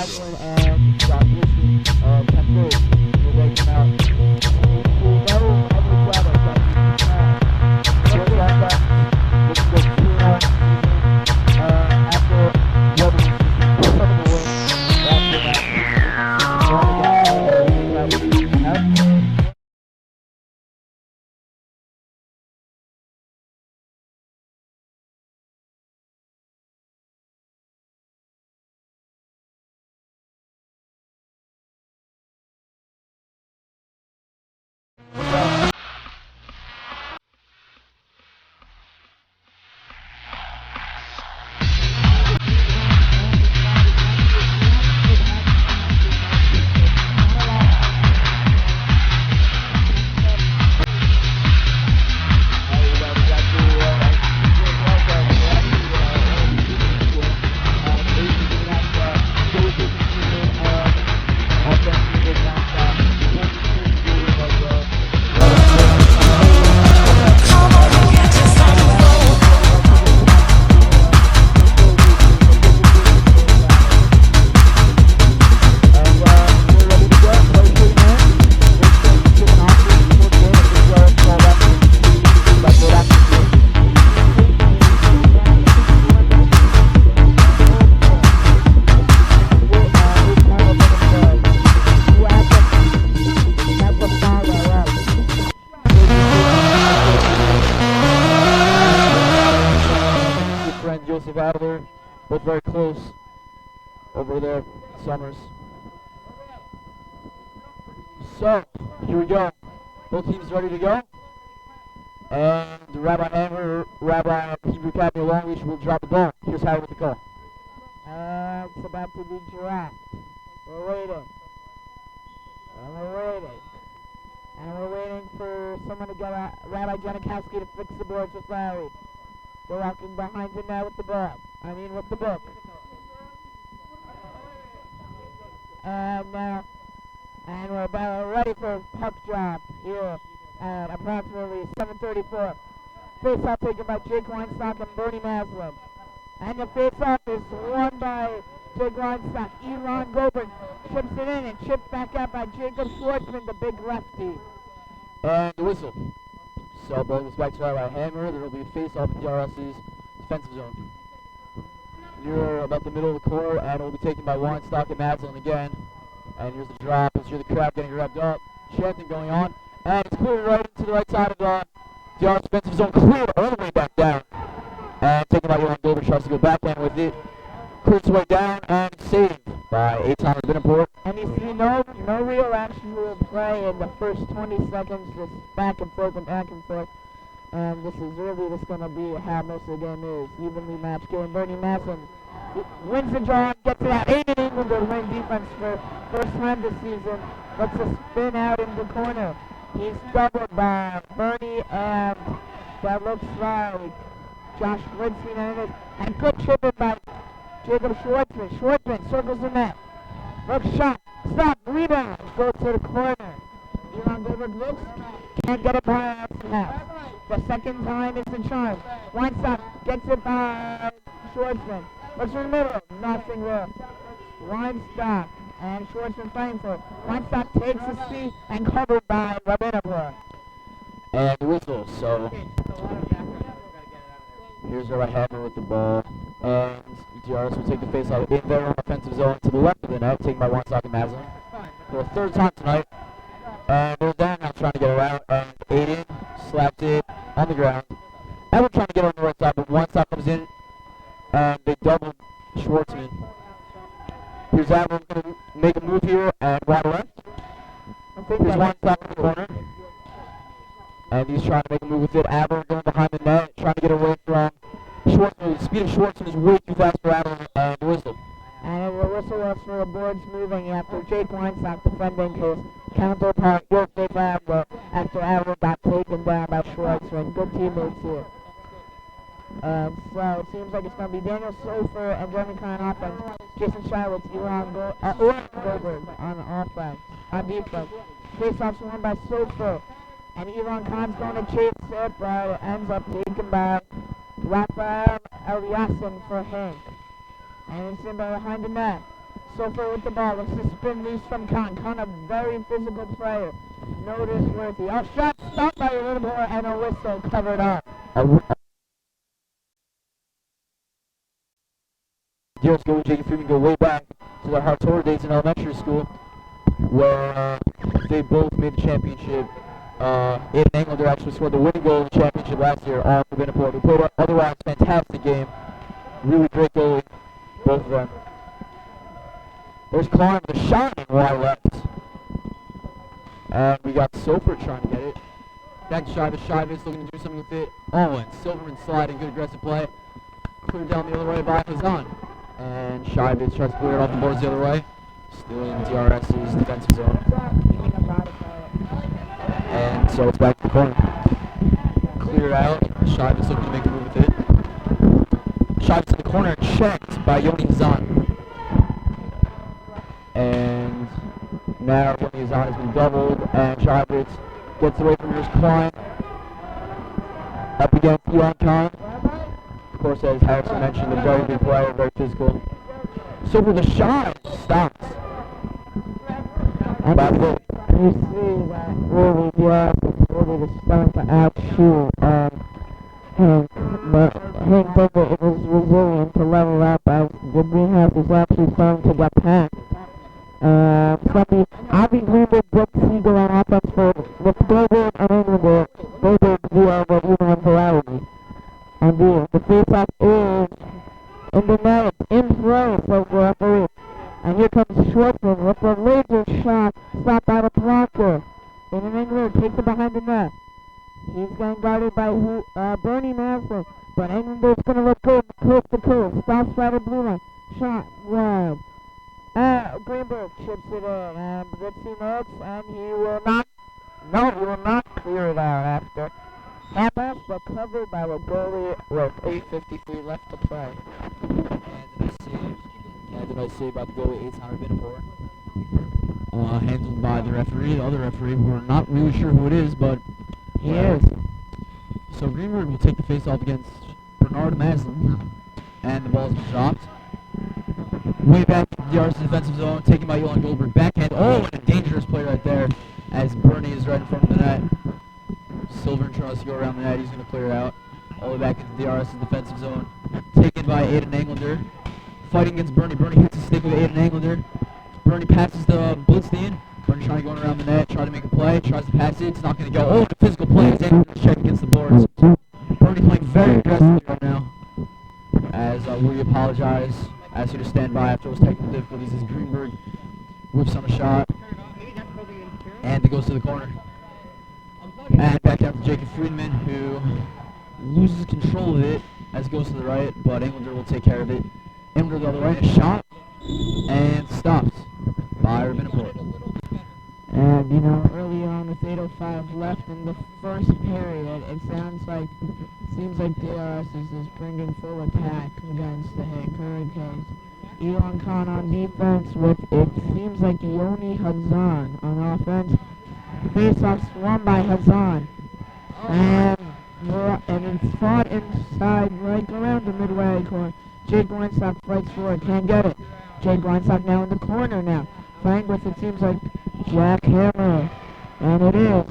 Maslin and Josh Wilson of Penn State will break them out. Both very close over there, Sommers. So, here we go. Both teams ready to go. And Rabbi Hammer, Rabbi Hebrew Academy Long Beach will drop the ball. Here's Howard with the call. It's about to be dropped. We're waiting. And we're waiting for someone to get Rabbi Janikowski to fix the boards with Larry. They're walking behind him now with the ball. With the book. And we're about ready for a puck drop here at approximately 7:34. Face-off taken by Jake Weinstock and Bernie Maslin. And the face-off is won by Jake Weinstock. Elon Goldberg chips it in and chipped back out by Jacob Schwartzman, the big lefty. And the whistle. So ball goes back to Rabbi Hammer. There will be a face-off in DRS's defensive zone. Near about the middle of the court, and it will be taken by Weinstock and Maslin again. And here's the drop. Let's hear the crowd getting revved up. Chanting going on. And it's cleared right into the right side of the DRS defensive zone. Clear all the way back down. And taken by Elon Goldberg. Tries to go backhand with it. Clears its way down and saved by Eitan Viniport. And you see no real actual play in the first 20 seconds, just back and forth and back and forth. And this is really just going to be how most of the game is. Evenly matched game. Bernie Maslin wins the draw, gets it out. Aiden England will win defense for first time this season. Lets a spin out in the corner. He's doubled by Bernie, and that looks like Josh Woodson. And good chipping by Jacob Schwartzman. Schwartzman circles the net. Looks shot. Stop. Rebound. Go to the corner. Elon Goldberg looks. Can't get it by half. The second time is the charm. Weinstock gets it by Schwartzman. Looks in the middle. Nothing there. Weinstock and Schwartzman fighting for it. Weinstock takes a seat and covered by Rabinapur. And the whistle. So here's Rabbi Hammer with the ball. And DRS will take the face off in their own offensive zone to the left of the net, taken by Weinstock and Maslin. For the third time tonight. And they're down now trying to get around. And Aiden slapped it on the ground. And we're trying to get on the right side, but Weinstock comes in. And they doubled Schwartzman. Here's Adler going to make a move here and wide left. Here's Weinstock in the corner. And he's trying to make a move with it. Adler going behind the net, trying to get away from Schwartzman. The speed of Schwartzman is way too fast for Adler and the whistle. And the whistle was for the boards moving after Jake Weinstock defending his counterpart, Joseph Adler, after Adler got taken down by Schwartzman. Good teammates here. So it seems like it's going to be Daniel Sofer and Jeremy Kahn on offense. Jason Shilowitz, Elon Goldberg on offense, on defense. Face-offs won by Sofer. And Elon Kahn's going to chase it, but it ends up taken by Raphael Eliasson for HANC. And it's in behind the net. Sofer with the ball. Looks to spin loose from Khan. Khan, a very physical player. Noticeworthy. A shot stopped by a little more and a whistle covered up. DRS go with Jacob Freeman go way back to their Hartora days in elementary school, where they both made the championship. Aiden Englander actually scored the winning goal in the championship last year on the Winnipeg. They played an otherwise fantastic game. Really great goalie, both of them. There's Klein with a shot in wide left. And we got Sofer trying to get it. Back to Shivas. Shivas looking to do something with it. Oh, and Silverman sliding. Good aggressive play. Cleared down the other way by Hazan. And Shivas tries to clear it off the boards the other way. Still in DRS's defensive zone. And so it's back to the corner. Cleared out. Shivas looking to make a move with it. Shivas in the corner, checked by Yoni Hazan. And now Yoni Hazan has been doubled, and Shivas gets away from his Klein. Up against Elon Khan. Of course, as Harrison mentioned, a very big player, very physical. So for the shot, stops. And you see that really DRS is ready to start to outshoot Hank. But Hank Booker is resilient to level up as the greenhouse is actually starting to get packed. Slippy, Avi Greenberg, Brooke Siegel on offense for with Goldberg and Englander. Goldberg duo but even on polarity. And the face-off is in the net, in throw for the referee. And here comes Schwartzman with a laser shot, stopped by the blocker. Aiden Englander takes it behind the net. He's getting guarded by Bernie Maslin, but Englander's going to look good coast to coast. Stops by the blue line. Shot wide. Greenberg chips it in, and Britzy looks, and he will not clear it out after half-pass, but covered by the goalie with 8:53 left to play. And a nice save by the goalie, Eitan Binapur. Handled by the referee, the other referee, we're not really sure who it is, but he is. So Greenberg will take the face-off against Bernard Maslin, and the ball has been dropped. Way back in the DRS defensive zone, taken by Johan Goldberg. Backhand. Oh, and a dangerous play right there as Bernie is right in front of the net. Silver tries to go around the net. He's going to clear it out. All the way back into the DRS defensive zone. Taken by Aiden Englander. Fighting against Bernie. Bernie hits the stick with Aiden Englander. Bernie passes the Blitzstein. Bernie trying to go around the net, trying to make a play. Tries to pass it. It's not going to go. Oh, and a physical play. It's Englander's check against the boards. Bernie playing very aggressively right now. As we apologize. Ask you to stand by after those technical difficulties as Greenberg whips on a shot. And it goes to the corner. And back out to Jacob Friedman, who loses control of it as it goes to the right, but Englander will take care of it. Englander the other way, a shot, and stopped by Binapur. And, early on with 8:05 left in the first period, it seems like DRS is bringing full attack against the Hank Hurricanes. Elon Khan on defense with, it seems like Yoni Hazan on offense. Face-offs won by Hazan. And it's fought inside, right around the midway corner. Jake Weinstock fights for it, can't get it. Jake Weinstock now in the corner now. Playing with, it seems like, Jack Hammer. And it is.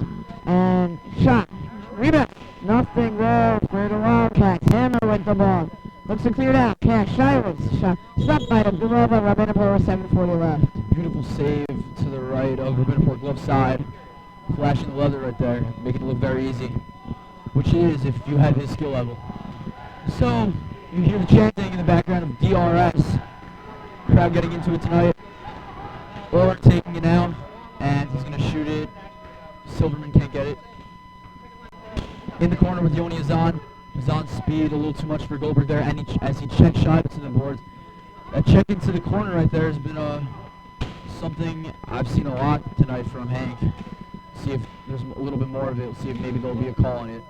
And shot. Rebound. Nothing there for the Wildcats. Hammer with the ball. Looks to clear it out. Cash. Shirens. Shot. Stopped by the glove of Rabinapur with 7:40 left. Beautiful save to the right of Rabinapur, glove side. Flashing the leather right there. Making it look very easy. Which it is if you have his skill level. So, you hear the chanting in the background of DRS. Crowd getting into it tonight. Orr taking it now, and he's going to shoot it. Silverman can't get it. In the corner with Yoni Hazan. Hazan's speed a little too much for Goldberg there, and as he checks Shiva to the boards. That check into the corner right there has been something I've seen a lot tonight from Hank. See if there's a little bit more of it. See if maybe there'll be a call on it.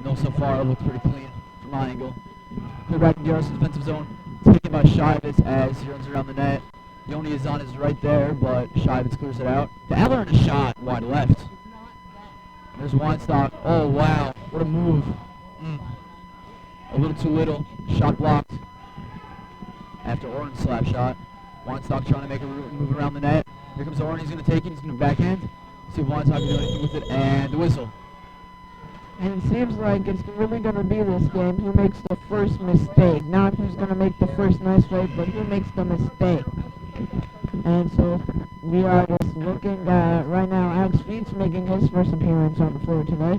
No, so far it looks pretty clean from my angle. Clear back in DRS defensive zone. Taken by Shivitz as he runs around the net. Yoni Hazan is right there, but Shivitz clears it out. The Eller in a shot wide left. There's Weinstock. Oh, wow. What a move. A little too little. Shot blocked. After Oren's slap shot. Weinstock trying to make a move around the net. Here comes Oren. He's going to take it. He's going to backhand. See if Weinstock can do anything with it. And the whistle. And it seems like it's really going to be this game who makes the first mistake. Not who's going to make the first nice play, but who makes the mistake. And so we are just looking at right now Alex Feet's making his first appearance on the floor today.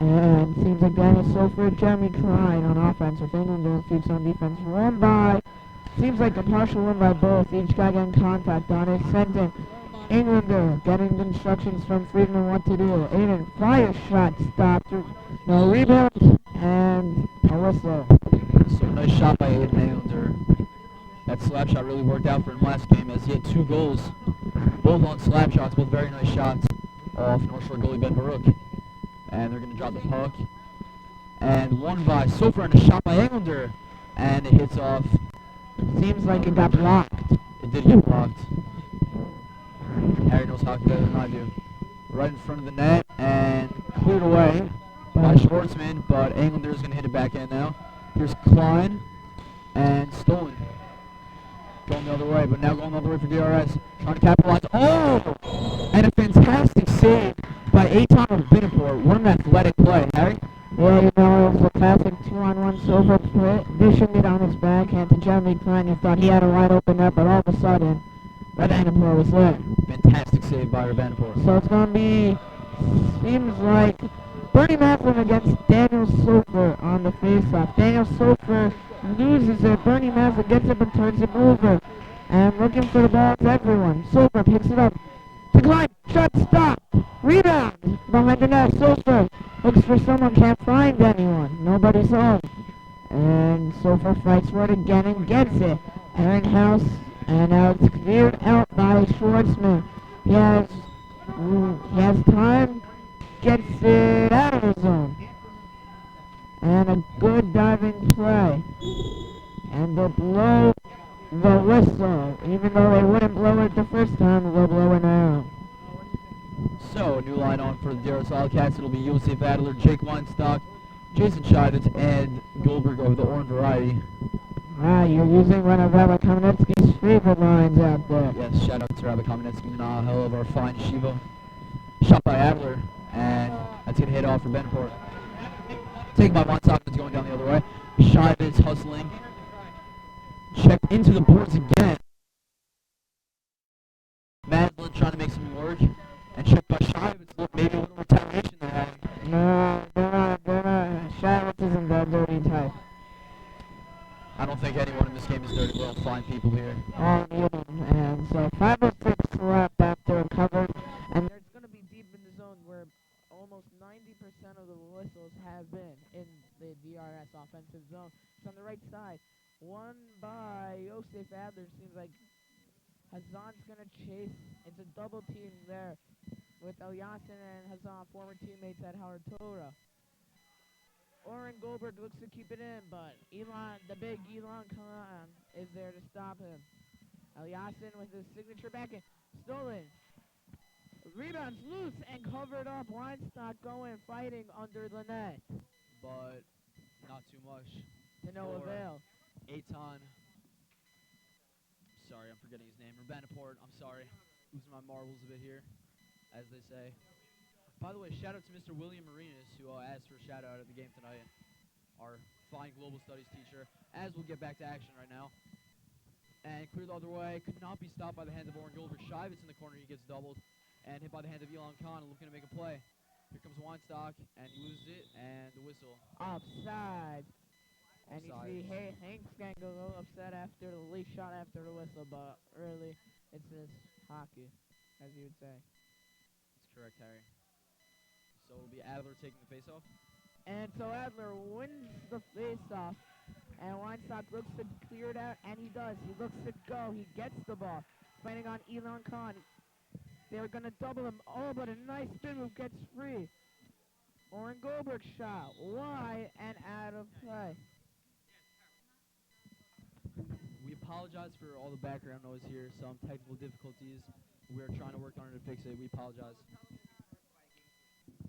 And it seems like Daniel Silford, Jeremy Klein on offense with England doing Feet's on defense. One by, seems like a partial win by both. Each guy getting contact on it. Sent in. Englander getting instructions from Friedman what to do. Aiden, fire shot stopped. No rebound and a whistle. So nice shot by Aiden Englander. That slap shot really worked out for him last game as he had 2 goals. Both on slap shots, both very nice shots off North Shore goalie Ben Baruch. And they're going to drop the puck. And one by Sofer and a shot by Englander. And it hits off. Seems like it got blocked. It did get blocked. Harry knows hockey better than I do. Right in front of the net and cleared away by Schwartzman, but Englander's going to hit it backhand now. Here's Klein and stolen. Going the other way, but now going the other way for DRS. Trying to capitalize. Oh! And a fantastic save by Eitan of Binapur. What an athletic play, Harry. Yeah, you know, it was a classic 2-on-1 silver play. Dishing it on his backhand to Jeremy Klein. You thought he had a wide open net, but all of a sudden, Binapur was there. Fantastic save by Binapur. So it's going to be, seems like, Bernie Maslin against Daniel Sofer on the faceoff. Daniel Sofer loses it. Bernie Maslin gets up and turns it over. And looking for the ball, it's everyone. Sofer picks it up. Decline. Shot stopped. Rebound. Behind the net. Sofer looks for someone. Can't find anyone. Nobody's home. And Sofer fights for it again and gets it. Aaron House. And now it's cleared out by Schwartzman. He has time. Gets it out of the zone. And a good diving play. And they'll blow the whistle. Even though they wouldn't blow it the first time, they'll blow it now. So, new line on for the DRS Wildcats. It'll be Yosef Adler, Jake Weinstock, Jason Shivitz, and Goldberg of the Orange Variety. Ah, you're using one of Rabbi Kamenetsky's favorite lines out there. Yes, shout out to Rabbi Kamenetsky and hell of our fine Shiva. Shot by Adler, and that's going to hit off for Benport. Taken by Weinstock, that's going down the other way. Shivitz hustling. Checked into the boards again. Madeline trying to make some work. And checked by Shivitz. Look, maybe a little retaliation there. No, they're not. Shivitz isn't that dirty type. I don't think anyone in this game is dirty. We'll find people here. Oh, yeah. And so 5:06 left after a cover. And it's going to be deep in the zone where almost 90% of the whistles have been in the DRS offensive zone. It's on the right side. One by Yosef Adler. Seems like Hazan's going to chase. It's a double team there with Elyasin and Hazan, former teammates at Howard Torah. Oren Goldberg looks to keep it in, but the big Elon Khan is there to stop him. Elyasin with his signature backhand. Stolen. Rebounds loose and covered up. Weinstock going, fighting under the net. But not too much. To no avail. Eitan. Sorry, I'm forgetting his name. Urbaniport, I'm sorry. Losing my marbles a bit here, as they say. By the way, shout out to Mr. William Marinas, who asked for a shout out at the game tonight. Our fine global studies teacher, as we'll get back to action right now. And cleared the other way, could not be stopped by the hands of Oren Goldberg. Shivitz in the corner, he gets doubled. And hit by the hands of Elon Khan, looking to make a play. Here comes Weinstock, and he loses it, and the whistle. Offside. And Offside. you see, Hank's going to go a little upset after the late shot after the whistle, but really, it's just hockey, as you would say. That's correct, Harry. So it'll be Adler taking the face-off. And so Adler wins the face-off, and Weinstock looks to clear it out, and he does. He looks to go. He gets the ball. Fighting on Elon Khan. They're going to double him. Oh, but a nice spin move gets free. Oren Goldberg shot wide and out of play. We apologize for all the background noise here, some technical difficulties. We are trying to work on it to fix it. We apologize.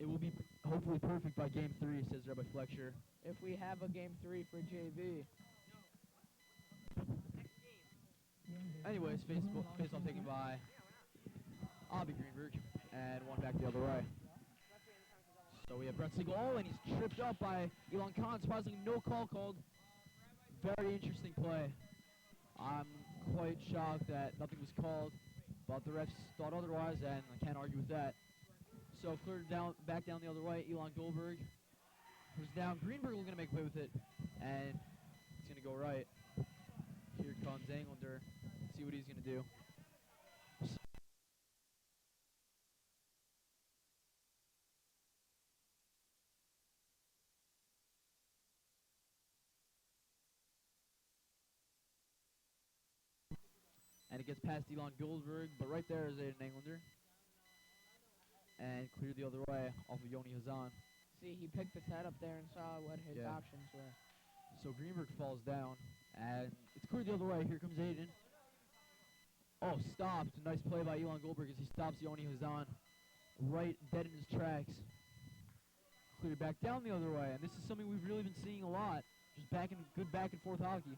It will be hopefully perfect by Game 3, says Rabbi Fletcher. If we have a Game 3 for JV. Anyways, face-off taken by Abby Greenberg, and one back the other way. So we have Brett Siegel, and he's tripped up by Elon Khan. Surprisingly, no call called. Very interesting play. I'm quite shocked that nothing was called, but the refs thought otherwise, and I can't argue with that. So cleared down, back down the other way. Elon Goldberg was down. Greenberg was going to make way with it, and it's going to go right. Here comes Englander. Let's see what he's going to do. And it gets past Elon Goldberg, but right there is Aiden Englander. And cleared the other way off of Yoni Hazan. See, he picked his head up there and saw what his options were. So Greenberg falls down, and it's cleared the other way. Here comes Aiden. Oh, stopped. Nice play by Elon Goldberg as he stops Yoni Hazan right dead in his tracks. Cleared back down the other way, and this is something we've really been seeing a lot. Just good back and forth hockey.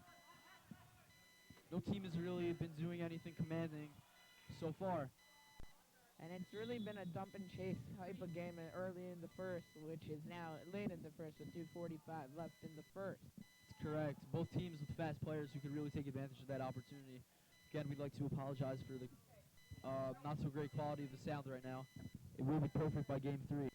No team has really been doing anything commanding so far. And it's really been a dump and chase type of game early in the first, which is now late in the first with 2:45 left in the first. That's correct. Both teams with fast players who could really take advantage of that opportunity. Again, we'd like to apologize for the not so great quality of the sound right now. It will be perfect by game 3.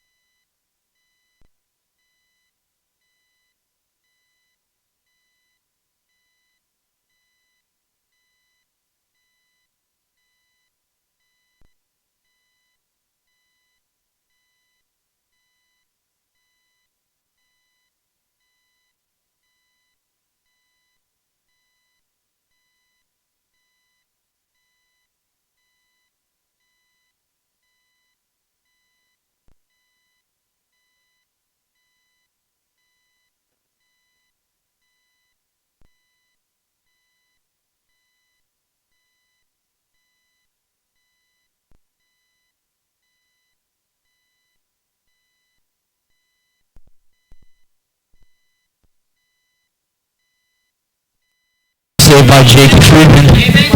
Saved by Jake Friedman.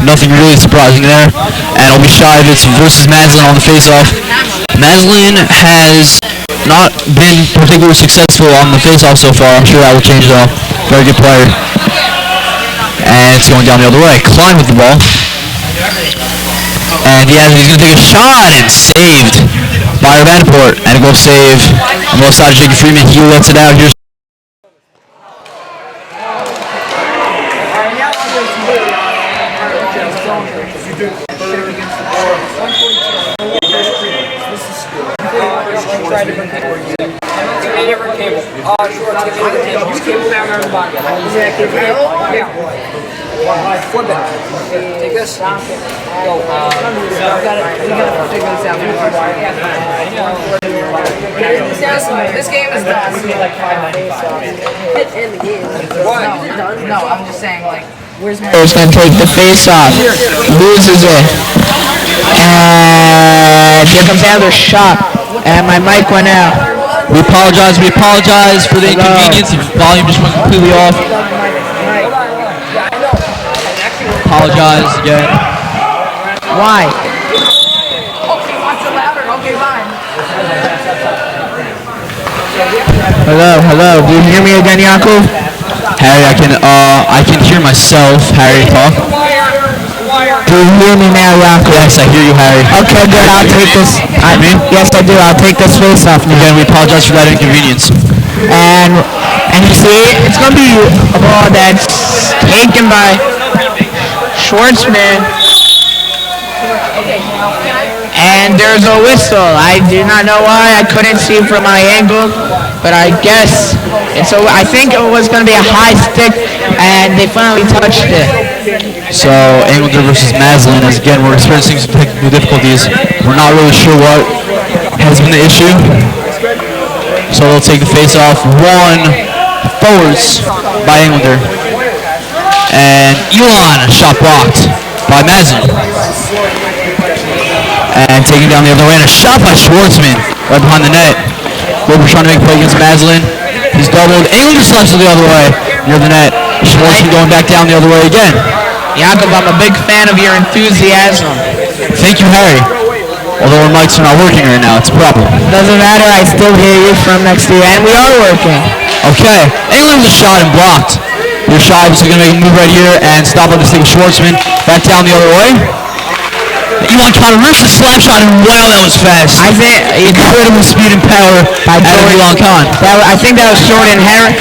Nothing really surprising there. And I'll be shy if it's versus Maslin on the faceoff. Maslin has not been particularly successful on the faceoff so far. I'm sure that will change though. Very good player. And it's going down the other way. Klein with the ball. And he's going to take a shot and saved by Vanderpoort. And a goal save on the left side of Jake Friedman. He lets it out. Here's Try different cable. Any different cable. Sure, it's going to be cable. Use cable down there on the bottom. Is that cable? Yeah. Flip it. Take this. Go. We gotta figure this out. This game is done. In the game. What? No, I'm just saying, like, where's my... He's going to take the face off. Loses it. And here comes another shot. And my mic went out. We apologize for the inconvenience. The volume just went completely off. Apologize again. Why? Okay, wants it louder. Okay, fine. Hello. Do you hear me again, Yaakov? Harry, I can hear myself. Harry, talk. Do you hear me now, Yaakov? Yes, I hear you, Harry. Okay, good. I'll take this. Yes, I do. I'll take this face off now. Again, we apologize for that inconvenience. And you see, it's going to be a ball that's taken by Schwartzman. And there's a whistle. I do not know why. I couldn't see from my angle, but I guess I think it was going to be a high stick, and they finally touched it. So, Englander versus Maslin, as again, we're experiencing some technical difficulties. We're not really sure what has been the issue. So they'll take the face off. One forwards by Englander. And Elon, shot blocked by Maslin. And taking down the other way, and a shot by Schwartzman right behind the net. Wilbur trying to make a play against Maslin. He's doubled. Englander slashes the other way near the net. Schwartzman going back down the other way again. Jakob, I'm a big fan of your enthusiasm. Thank you, Harry. Although our mics are not working right now, it's a problem. Doesn't matter, I still hear you from next to you, and we are working. Okay, England was shot and blocked. Your shot is going to make a move right here and stop on the stick of Schwartzman. Back down the other way. You want counter reverse the slap shot, and wow, that was fast. I think incredible speed and power by out of Elon Khan. I think that was Jordan Aaron.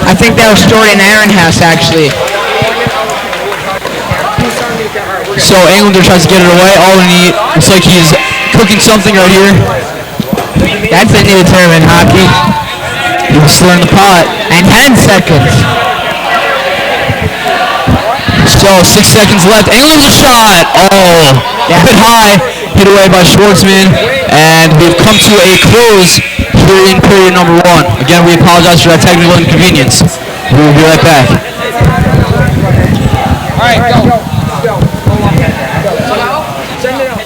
I think that was Jordan Aaronhouse actually. So Englander tries to get it away. All we need looks like he's cooking something right here. That's a new term in hockey. He was stirring the pot. And 10 seconds. So 6 seconds left. Englander shot. Oh, a bit high. Hit away by Schwartzman. And we've come to a close here in period number 1. Again, we apologize for that technical inconvenience. We will be right back. All right, go. Send it out.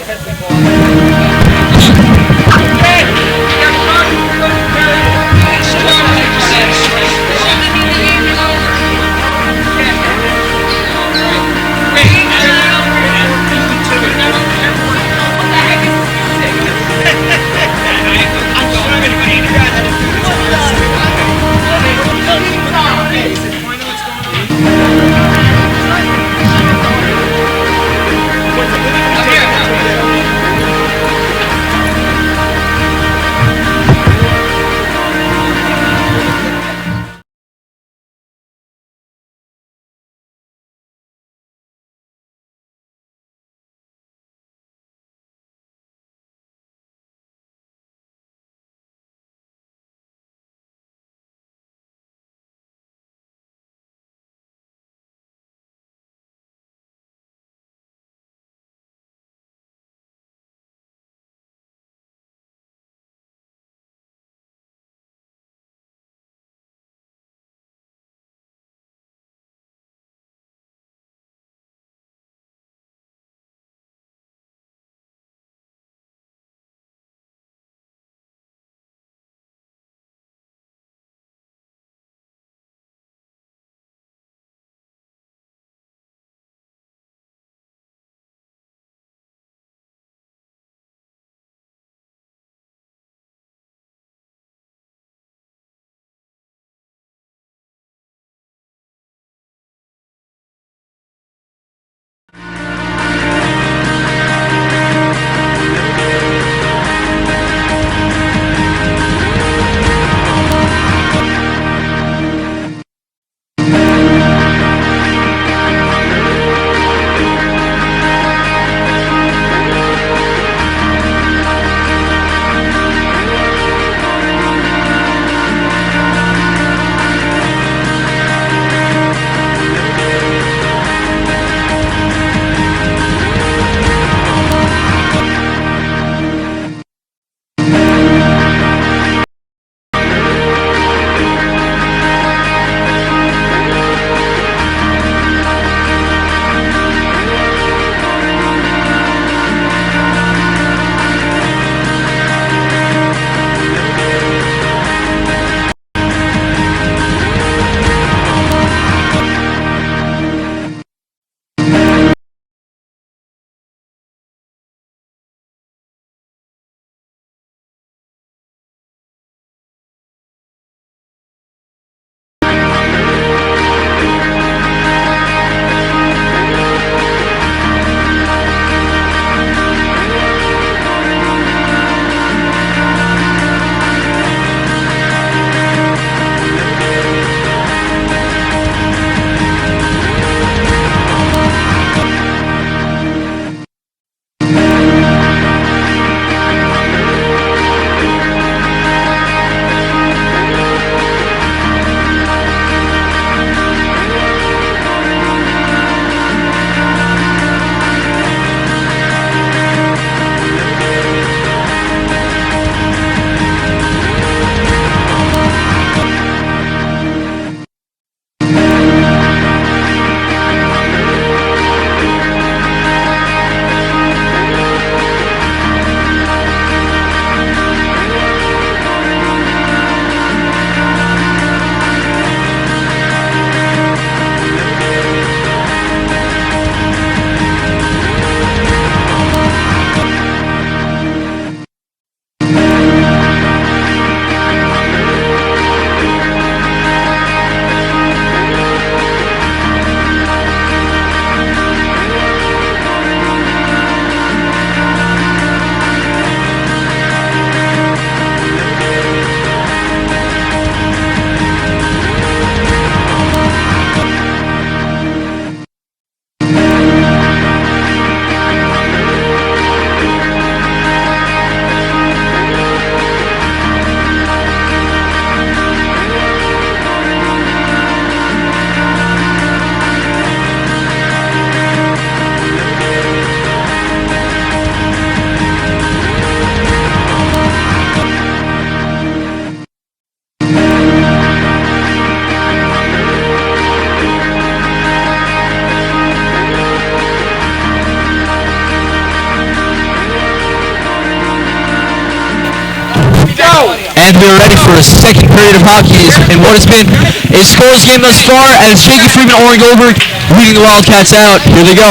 we are ready for a second period of hockey in what has been a scoreless game thus far, as Jakey Freeman, Oren Goldberg leading the Wildcats out. Here they go.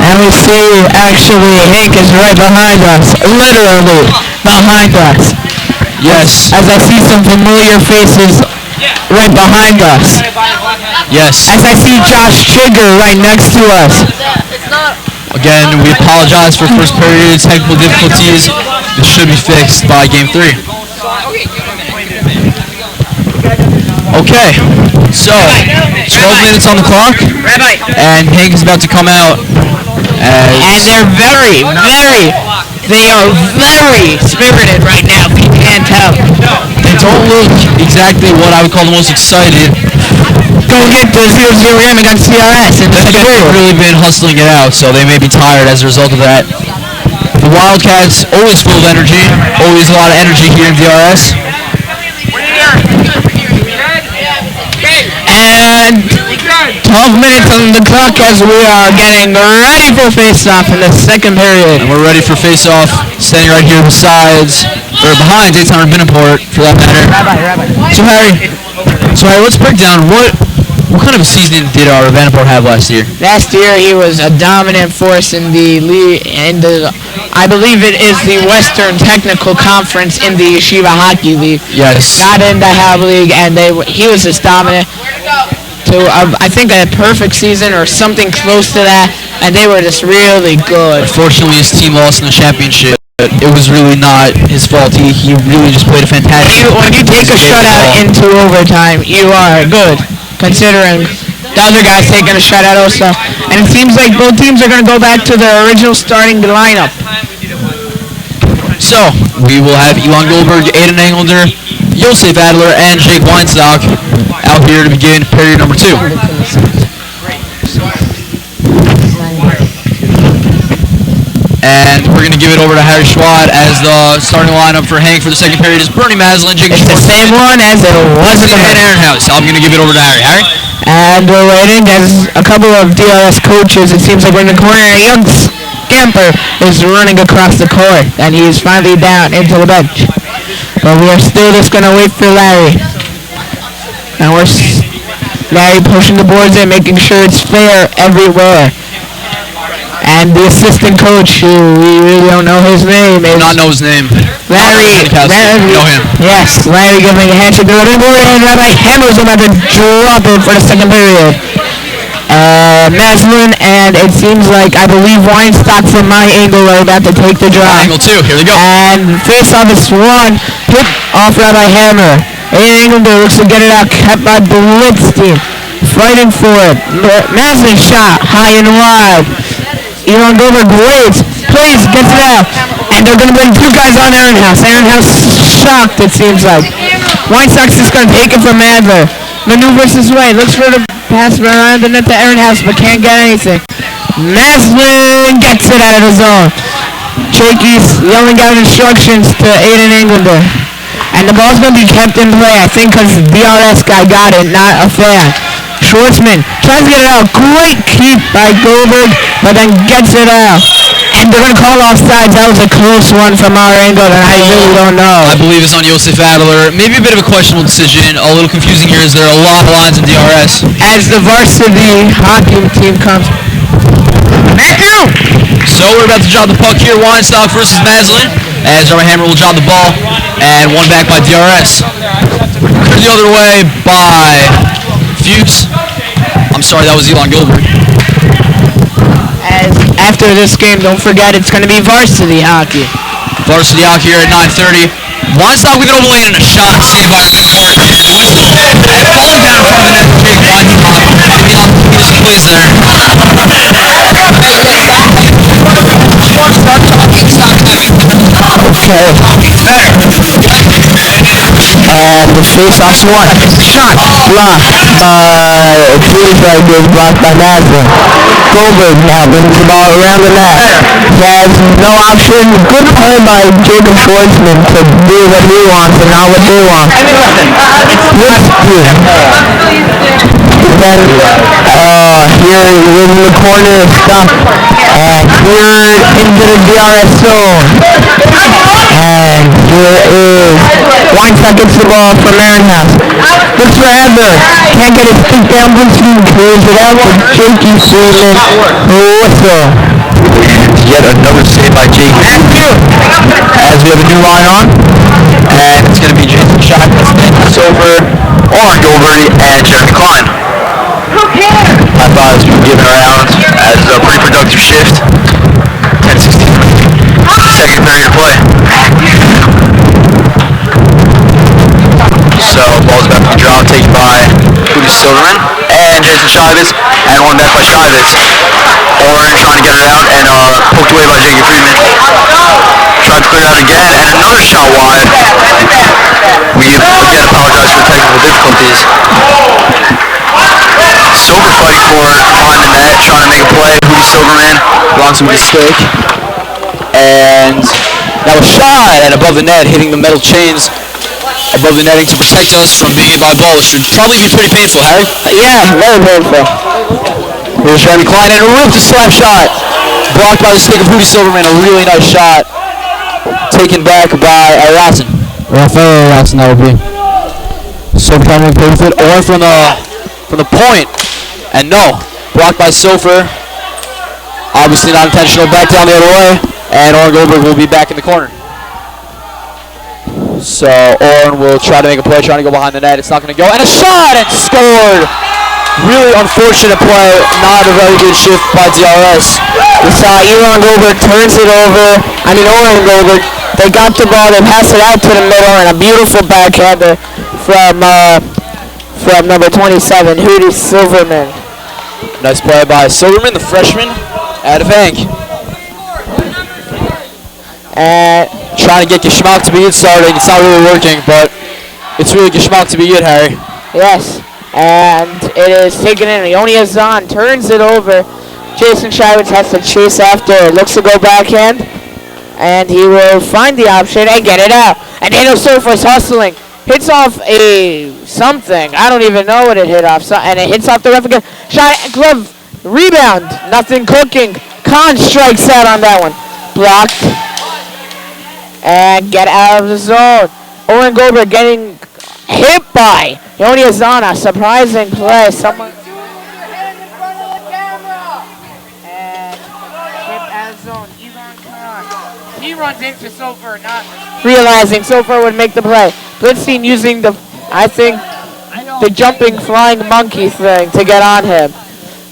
And we see, actually, Hank is right behind us. Literally behind us. Yes. As I see some familiar faces right behind us. Yes. As I see Josh Chigger right next to us. Again, we apologize for first period technical difficulties. This should be fixed by game 3. Okay, so 12 minutes on the clock, and Hank is about to come out. And they're they are very spirited right now, if you can't tell. They don't look exactly what I would call the most excited. Go get the 0-0 game against DRS in the second They've period. really been hustling it out, so they may be tired as a result of that. The Wildcats always full of energy, always a lot of energy here in DRS. And 12 minutes on the clock as we are getting ready for face-off in the second period. And we're ready for face-off, standing right here behind Daytona Benaport, for that matter. So Harry, let's break down what kind of a season did our Benaport have last year? Last year he was a dominant force in the league, I believe it is the Western Technical Conference in the Yeshiva Hockey League. Yes. Got in the Hab League, and he was just dominant to, I think, a perfect season or something close to that, and they were just really good. Unfortunately, his team lost in the championship. It was really not his fault. He really just played a fantastic. When you take a shutout into overtime, you are good, considering the other guys taking a shutout also. And it seems like both teams are going to go back to their original starting lineup. So, we will have Elon Goldberg, Aiden Englander, Yosef Adler, and Jake Weinstock out here to begin period number 2. And we're going to give it over to Harry Schwad as the starting lineup for Hank for the second period is Bernie Maslin, Jake It's the same one as it was in the and Aaron House. I'm going to give it over to Harry. Harry? And we're waiting as a couple of DRS coaches, it seems like we're in the corner. A young scamper is running across the court, and he is finally down into the bench. But we are still just going to wait for Larry. And Larry pushing the boards in, making sure it's fair everywhere. And the assistant coach, who we really don't know his name, is... Not know his name. Larry. Know him. Yes, Larry giving a handshake to the board, and Rabbi Hammers about to drop it for the second period. Maslin, and it seems like, I believe, Weinstock from my angle are about to take the drop. Angle 2, here they go. And face-off is one, hit off Rabbi Hammer. Engel looks to get it out, kept by Blitzstein. Fighting for it. Maslin shot high and wide. Elon Goldberg waits, plays, gets it out, and they're going to bring 2 guys on Aaron House. Aaron House shocked, it seems like. Weinstock's just going to take it from Adler. Maneuvers his way, looks for the pass around the net to Aaron House, but can't get anything. Maslin gets it out of the zone. Jakey's yelling out instructions to Aiden Englander. And the ball's going to be kept in play, I think, because the DRS guy got it, not a fan. Schwartzman tries to get it out. Great keep by Goldberg, but then gets it out. And they're going to call offsides. That was a close one from our angle, and I really don't know. I believe it's on Yosef Adler. Maybe a bit of a questionable decision. A little confusing here as there are a lot of lines in DRS. As the varsity hockey team comes. Matthew! So we're about to drop the puck here. Weinstock versus Maslin. As Robert Hammer will drop the ball. And one back by DRS. Turned the other way by Fuchs. I'm sorry, that was Elon Gilbert. As after this game, don't forget it's going to be varsity hockey. Varsity hockey here at 9:30. Weinstock with an over lane and a shot saved by Benaport. And falling down in front of the net, Jake Weinstock. Elon just plays there. And the face-off one. Shot blocked by Blueberg, was blocked by Maslin. Goldberg now brings the ball around the net. He has no option. Good play by Jacob Schwartzman to do what he wants and not what they want. Then here in the corner is stuck. And here into the DRS zone. And Here is Weinstock gets the ball from Aaronhouse. Looks for Adler. Can't get his feet down. Blitzstein clears it out with Jakey Freeman. Whistle. Yet another save by Jake. As we have a new line on. And it's going to be Jason Schott, Silver, Oren Goldberg, and Jeremy Klein. I thought it's been given around as a pretty productive shift. 10-16. Second period of play. So ball's about to be dropped, taken by Cody Silverman and Jason Shivitz, and one back by Shivitz. Oren trying to get it out and poked away by Jakey Friedman. Tried to clear it out again, and another shot wide. We again apologize for technical difficulties. Silver fighting for it behind the net, trying to make a play. Cody Silverman blocks a mistake. And now a shot and above the net, hitting the metal chains above the netting to protect us from being hit by a ball, which should probably be pretty painful, Harry. Yeah, very painful. Here's Jeremy Klein and a ripped slap shot. Blocked by the stick of Rudy Silverman, a really nice shot. Taken back by Watson. Rafael Watson, that would be. Silver trying to play with it, or from the point. And no, blocked by Silver. Obviously not intentional, back down the other way. And Oren Goldberg will be back in the corner. So Oren will try to make a play, trying to go behind the net. It's not going to go. And a shot and scored. Really unfortunate play. Not a very good shift by DRS. We saw Oren Goldberg turns it over. Oren Goldberg. They got the ball. They pass it out to the middle, and a beautiful backhander from number 27, Hootie Silverman. Nice play by Silverman, the freshman out of HANC. And trying to get Gishmak to be it starting. It's not really working, but it's really Gishmak to be it, Harry. Yes, and it is taken in. Ioni Azan turns it over. Jason Shivitz has to chase after. Looks to go backhand, and he will find the option and get it out. And Daniel Surfer's hustling. Hits off a something. I don't even know what it hit off. And it hits off the ref again. Shot, glove, rebound. Nothing cooking. Khan strikes out on that one. Blocked. And get out of the zone. Oren Goldberg getting hit by Ioni Azana. Surprising play. Someone. And hit out of zone. Elon Khan. He runs into Sofer, not realizing Sofer would make the play. Blitzstein using the jumping flying monkey thing to get on him.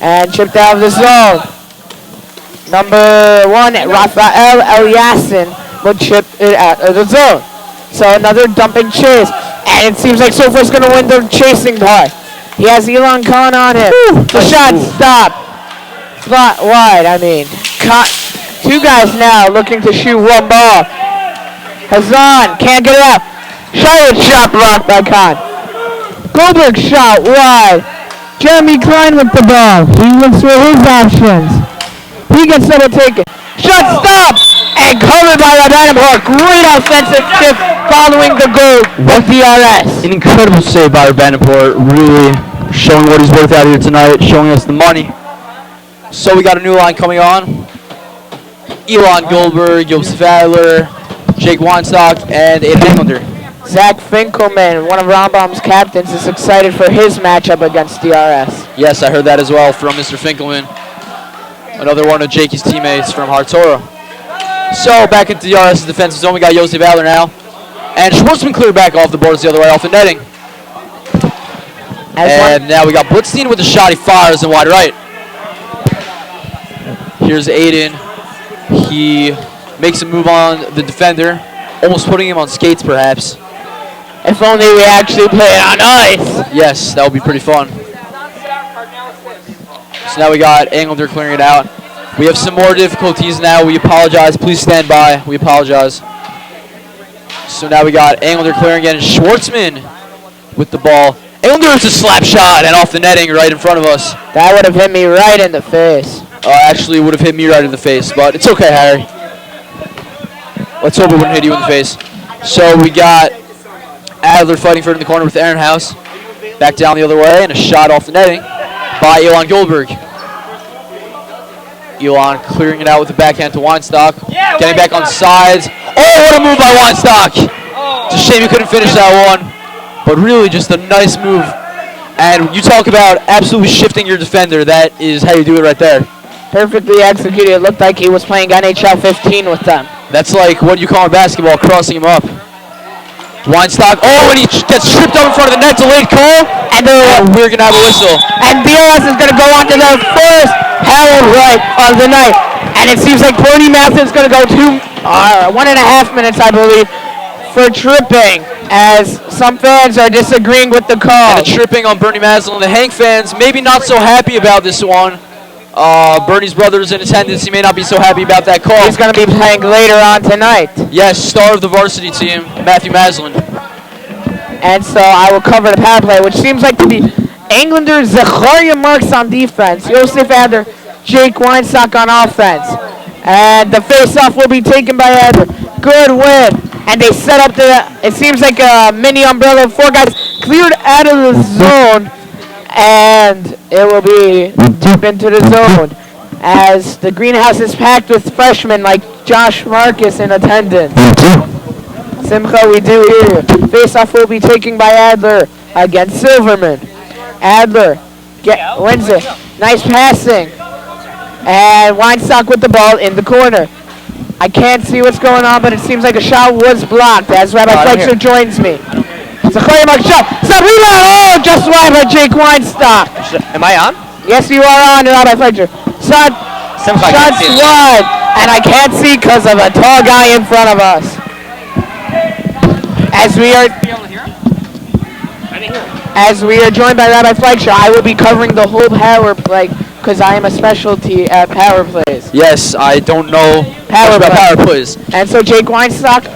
And chipped out of the zone. Number 1, Rafael Eliasson will chip it out of the zone. So another dumping chase. And it seems like Sofer's going to win the chasing part. He has Elon Khan on him. The shot stopped. Slot wide, two guys now looking to shoot one ball. Hazan can't get it out. Shot blocked by Khan. Goldberg shot wide. Jeremy Klein with the ball. He looks for his options. He gets double taken. Shot stopped and covered by Rabanaport. Great offensive shift following the goal with DRS. An incredible save by Rabanaport. Really showing what he's worth out here tonight, showing us the money. So we got a new line coming on. Elon Goldberg, Joseph Adler, Jake Weinstock, and Aiden Englander. Zach Finkelman, one of Rambam's captains, is excited for his matchup against DRS. Yes, I heard that as well from Mr. Finkelman. Another one of Jakey's teammates from Hartoro. So back into DRS's defensive zone, we got Joseph Adler now. And Schwartzman cleared back off the boards the other way, off the netting. And now we got Blitzstein with a shot. He fires in wide right. Here's Aiden. He makes a move on the defender, almost putting him on skates perhaps. If only we actually play it on ice. Yes, that would be pretty fun. So now we got Englander clearing it out. We have some more difficulties now. We apologize. Please stand by. We apologize. So now we got Englander clearing it, and Schwartzman with the ball. Englander with a slap shot and off the netting right in front of us. That would have hit me right in the face. Actually, would have hit me right in the face, but it's okay, Harry. Let's hope it wouldn't hit you in the face. So we got Adler fighting for it in the corner with Aaron House. Back down the other way, and a shot off the netting by Elon Goldberg. Elon clearing it out with the backhand to Weinstock. Getting back on sides. Oh, what a move by Weinstock. It's a shame you couldn't finish that one. But really just a nice move. And you talk about absolutely shifting your defender. That is how you do it right there. Perfectly executed. It looked like he was playing NHL 15 with them. That's like what you call in basketball, crossing him up. Weinstock, oh, and he gets tripped up in front of the net, delayed call, and we're going to have a whistle. And DRS is going to go on to the first power play of the night. And it seems like Bernie Matheson's going to go 1.5 minutes, I believe, for tripping, as some fans are disagreeing with the call. And the tripping on Bernie Maslin. The Hank fans maybe not so happy about this one. Bernie's brother's in attendance. He may not be so happy about that call. He's going to be playing later on tonight. Yes, star of the varsity team, Matthew Maslin. And so I will cover the power play, which seems like to be Englander Zachariah Marks on defense, Josef Adler, Jake Weinstock on offense. And the face-off will be taken by Adler. Good win. And they set up it seems like a mini umbrella. 4 guys cleared out of the zone. And it will be deep into the zone as the greenhouse is packed with freshmen like Josh Marcus in attendance. Simcha, we do hear you. Face-off will be taken by Adler against Silverman. Adler wins it. Nice passing. And Weinstock with the ball in the corner. I can't see what's going on, but it seems like a shot was blocked as Rabbi Fletcher joins me. Zachariah Marks shot. Stop, rebound! Oh, just wide by Jake Weinstock. Am I on? Yes, you are on, Rabbi Fletcher. Shots wide, and I can't see because of a tall guy in front of us. As we are joined by Rabbi Fletcher, I will be covering the whole power play because I am a specialty at power plays. Yes, I don't know power plays. And so Jake Weinstock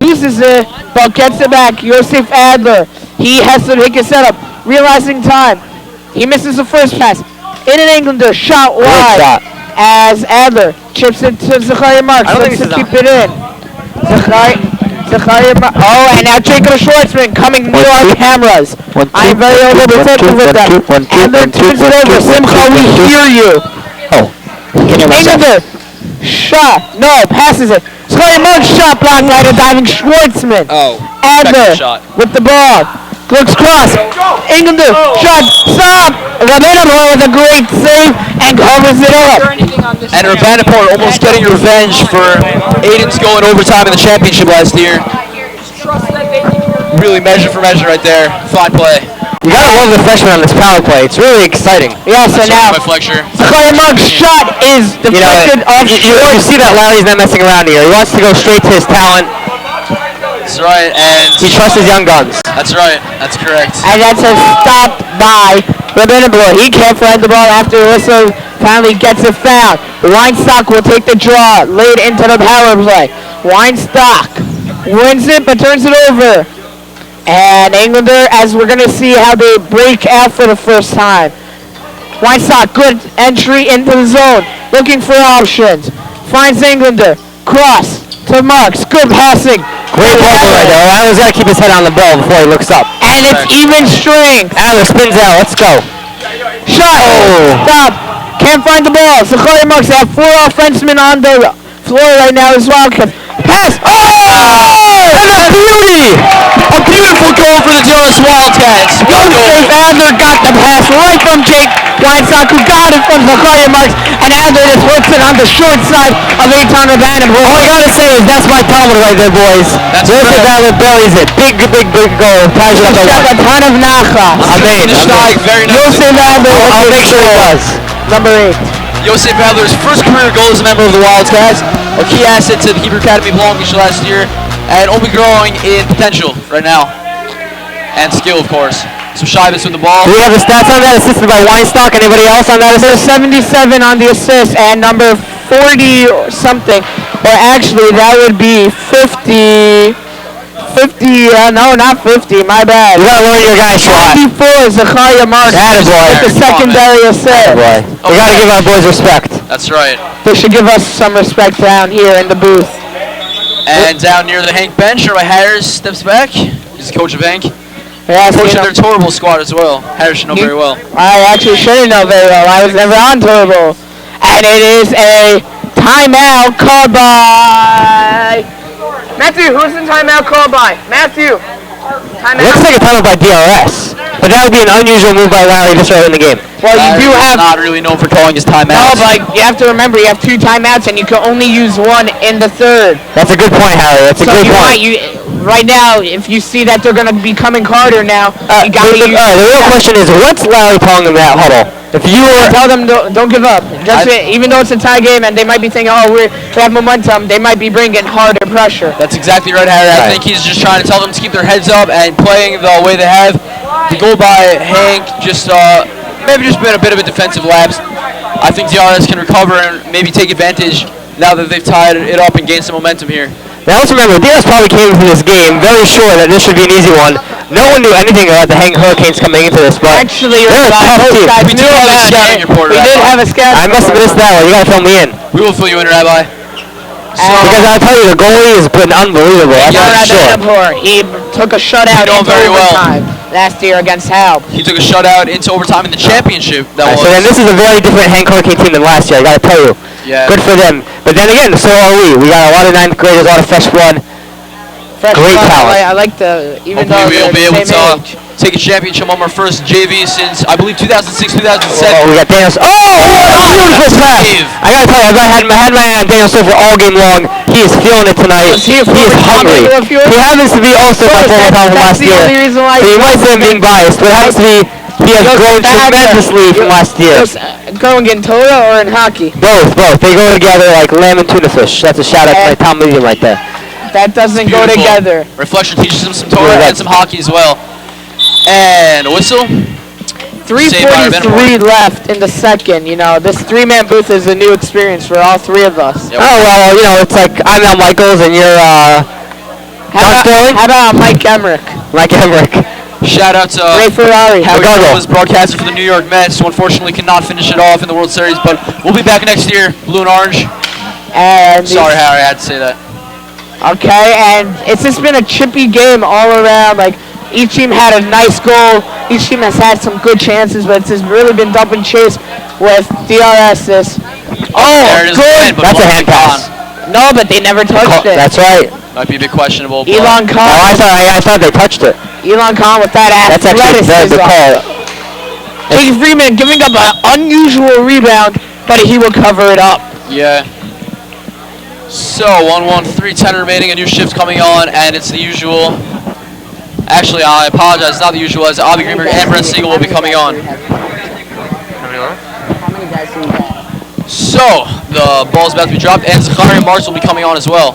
loses it, but gets it back. Josef Adler, he has to make a setup, realizing time. He misses the first pass. In an Englander, shot wide as Adler chips it to Zachariah Marks. Looks to keep it in. Zachariah Marks. Oh, and now Jacob Schwartzman coming near our cameras. I am very overprotective with them. Adler turns it over. Simcha, we hear you. Englander, shot. No, passes it. Zachariah Marks shot blocked by the diving Schwartzman. Adler with the ball. Looks cross. Englander shot. Stop. Rabanapur with a great save and covers it up. And Rabanapur almost getting revenge for Aiden's goal in overtime in the championship last year. Really measure for measure right there. Fine play. You gotta love the freshman on this power play. It's really exciting. Yes, and now Zachariah Marks' shot is deflected off. You see that Larry's not messing around here. He wants to go straight to his talent. That's right, and he trusts his young guns. That's right, that's correct. And that's a stop by Rabanapur. He can't find the ball after the whistle finally gets it fouled. Weinstock will take the draw late into the power play. Weinstock wins it but turns it over. And Englander, as we're going to see how they break out for the first time. Weinstock, good entry into the zone, looking for options. Finds Englander, cross to Marks, good passing. Great ball right there. Adler's got to keep his head on the ball before he looks up. And it's even strength. Adler spins out. Let's go. Shot. Oh. Stop. Can't find the ball. Zachariah Marks have 4 offensemen on the floor right now as well. Pass. Oh! And a beauty! A beautiful goal for the DRS Wildcats. Josef Adler got the pass right from Jake Weinstock, who got it from Zachariah Marks, and Adler just puts it on the short side of Eitan Rabanapur. All I gotta say is that's my Talmud right there, boys. Josef Adler bellies it. Big goal. Ties it up a ton of nacha. Very nice. Josef Adler. I'll make sure it does. Number 8. Josef Adler's first career goal as a member of the Wildcats. A key asset to the Hebrew Academy belonging last year, and only growing in potential right now. And skill, of course. So Shivas with the ball. Do we have the stats on that? Assisted by Weinstock. Anybody else on that assist? 77 on the assist, and number 40 or something. Or actually, that would be 50. No, not 50. My bad. You gotta lower your guy shot. 54, Zachariah Marks. Attaboy. With the secondary assist. We gotta give our boys respect. That's right. They should give us some respect down here in the booth. And down near the Hank bench, Roy Harris steps back. He's the coach of Hank. Yeah, coach of their Torable squad as well. Harris should know very well. I actually shouldn't know very well. I was never on Torable. And it is a timeout called by Matthew, who's the timeout called by? Matthew. Timeout. Looks like a timeout by DRS. But that would be an unusual move by Larry this early in the game. Well, you do have... not really known for calling his timeouts. No, but you have to remember, you have 2 timeouts, and you can only use 1 in the 3rd. That's a good point, Harry. That's a good point. Right now, if you see that they're going to be coming harder now, you got to use... The real question is, what's Larry telling them in that huddle? If you were... Tell them don't give up. Even though it's a tie game and they might be thinking, oh, we have momentum, they might be bringing harder pressure. That's exactly right, Harry. I think he's just trying to tell them to keep their heads up and playing the way they have. The goal by Hank just maybe just been a bit of a defensive lapse. I think DRS can recover and maybe take advantage now that they've tied it up and gained some momentum here. Now let's remember, DRS probably came into this game very sure that this should be an easy one. No one knew anything about the Hank Hurricanes coming into this, but actually, they're a tough team. We did have a scouting report. We did have a scouting I must have missed that one. You gotta fill me in. We will fill you in, Rabbi. Because I'll tell you, the goalie has been unbelievable. That's for sure. He took a shutout into overtime last year against Hal. He took a shutout into overtime in the championship. So then this is a very different Hank Hurricane team than last year, I gotta tell you. Yeah. Good for them. But then again, so are we. We got a lot of 9th graders, a lot of fresh blood. Great talent. I like the, even though they're we'll be able the same to age. take a championship on our first JV since, I believe, 2006, 2007. Oh, we got Daniel. Beautiful pass! I gotta tell you, I had my eye on Daniel Silver all game long. He is feeling it tonight. He is hungry. He happens to be also my former opponent from last year. So you might say I'm being biased, but it happens to be he has grown tremendously from last year. Going in Toyota or in hockey? Both. They go together like lamb and tuna fish. That's a shout out to my Tom Medium right there. That doesn't go together. Reflection teaches him some Torah and some hockey as well. And a whistle. 3:43 left in the second. You know, this 3-man booth is a new experience for all 3 of us. Yep. Oh, well, you know, it's like I'm Al Michaels and you're, How about Mike Emmerich? Mike Emmerich. Shout out to Ray Ferrari. Howie was broadcaster for the New York Mets, who unfortunately cannot finish it off in the World Series, but we'll be back next year, blue and orange. And sorry, Harry, I had to say that. Okay, and it's just been a chippy game all around. Like, each team had a nice goal. Each team has had some good chances, but it's just really been dump and chase with DRS. Good. That's a hand pass. No, but they never touched it. That's right. Might be a bit questionable. Elon Khan. Oh, I thought they touched it. Elon Khan with that That's actually a very good call. Jake Freeman giving up an unusual rebound, but he will cover it up. Yeah. So, 1-1, 3:10 remaining, a new shift coming on, and it's the usual. Actually, I apologize, it's not the usual, as Avi Greenberg and Brent Siegel will be coming on. So, the ball's about to be dropped, and Zachary Marks will be coming on as well.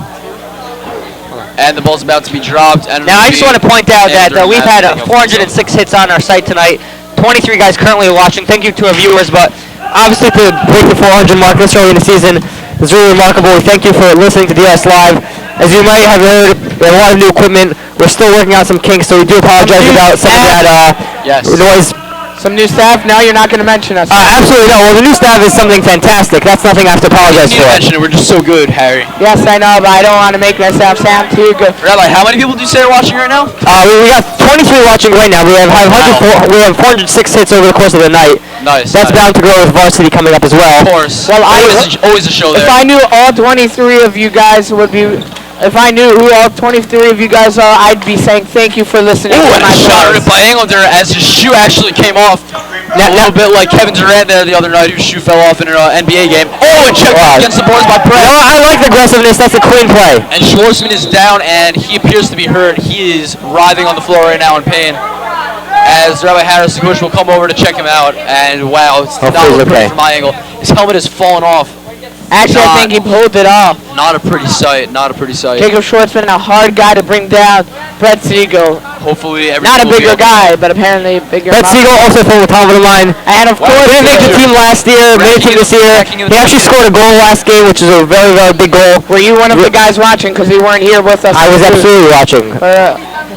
And the ball's about to be dropped. And now, I just want to point out that we've had 406 hits on our site tonight. 23 guys currently watching. Thank you to our viewers, but obviously to break the 400 mark this early in the season is really remarkable. We thank you for listening to DS Live. As you might have heard, we have a lot of new equipment. We're still working out some kinks, so we do apologize about some of that noise. Some new staff? Now you're not going to mention us. Absolutely not. Well, the new staff is something fantastic. That's nothing I have to apologize for. Mention it. We're just so good, Harry. Yes, I know, but I don't want to make myself sound too good. Rabbi, how many people do you say are watching right now? We got 23 watching right now. We have 406 hits over the course of the night. Nice. That's bound to grow with varsity coming up as well. Of course. Well, always a show there. If I knew all 23 of you guys would be... If I knew who all 23 of you guys are, I'd be saying thank you for listening to my shot ripped by Angleter as his shoe actually came off. A little bit like Kevin Durant there the other night, whose shoe fell off in an NBA game. Oh, and checked against the boards by Brett. No, I like the aggressiveness. That's a clean play. And Schwartzman is down, and he appears to be hurt. He is writhing on the floor right now in pain. As Rabbi Harris, the coach, will come over to check him out. And wow, it's not pretty from my angle. His helmet has fallen off. Actually, I think he pulled it off. Not a pretty sight. Not a pretty sight. Jacob Schwartzman, a hard guy to bring down. Brett Siegel. Hopefully, not a bigger guy, but apparently bigger. Brett Siegel also from the top of the line. And of course, didn't make the team last year. Made the team this year. He actually scored a goal last game, which is a very, very big goal. Were you one of the guys watching? Because you weren't here with us. I was absolutely watching.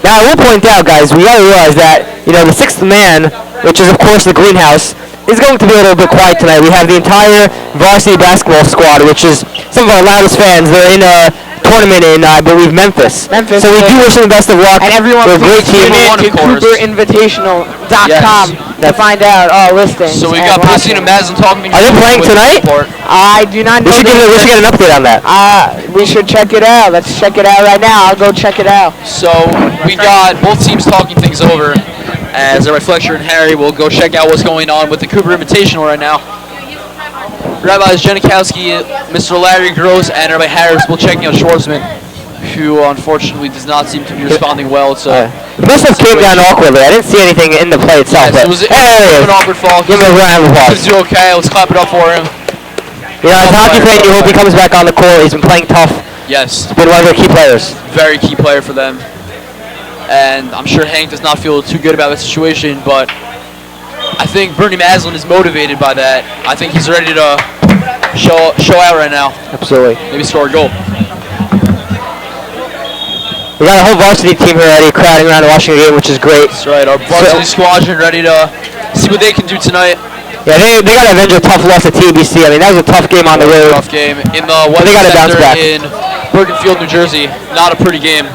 Now, I will point out, guys, we gotta realize that the 6th man, which is of course the greenhouse, is going to be a little bit quiet tonight. We have the entire varsity basketball squad, which is some of our loudest fans. They're in tournament in, I believe, Memphis. So we do wish them the best of luck. And everyone They're a great please team. tune in One, to of course. CooperInvitational.com to find out all listings. So we and got watch Blitzstein and them. Maslin talking. Are they playing tonight? I do not know. We should get an update on that. We should check it out. Let's check it out right now. I'll go check it out. So we got both teams talking things over. As Rabbi Fletcher and Harry will go check out what's going on with the Cooper Invitational right now. Rabbi Janikowski, Mr. Larry Gross, and Rabbi Harris will checking out Schwartzman, who unfortunately does not seem to be responding well. So the must have came down awkwardly. I didn't see anything in the play itself. yes, it was an awkward fall. Give him a round of applause. He's doing okay. Let's clap it up for him. You know, as a hockey player, you hope he comes back on the court. He's been playing tough. Yes, He's been one of their key players. very key player for them. And I'm sure Hank does not feel too good about the situation, but I think Bernie Maslin is motivated by that. I think he's ready to show out right now. Absolutely. Maybe score a goal. We got a whole varsity team here already crowding around and watching the game, which is great. That's right. Our varsity squadron ready to see what they can do tonight. Yeah, they got to avenge a tough loss at TBC. I mean, that was a tough game on the road. Tough game in the Weather they gotta bounce Center back. in Bergenfield, New Jersey. Not a pretty game.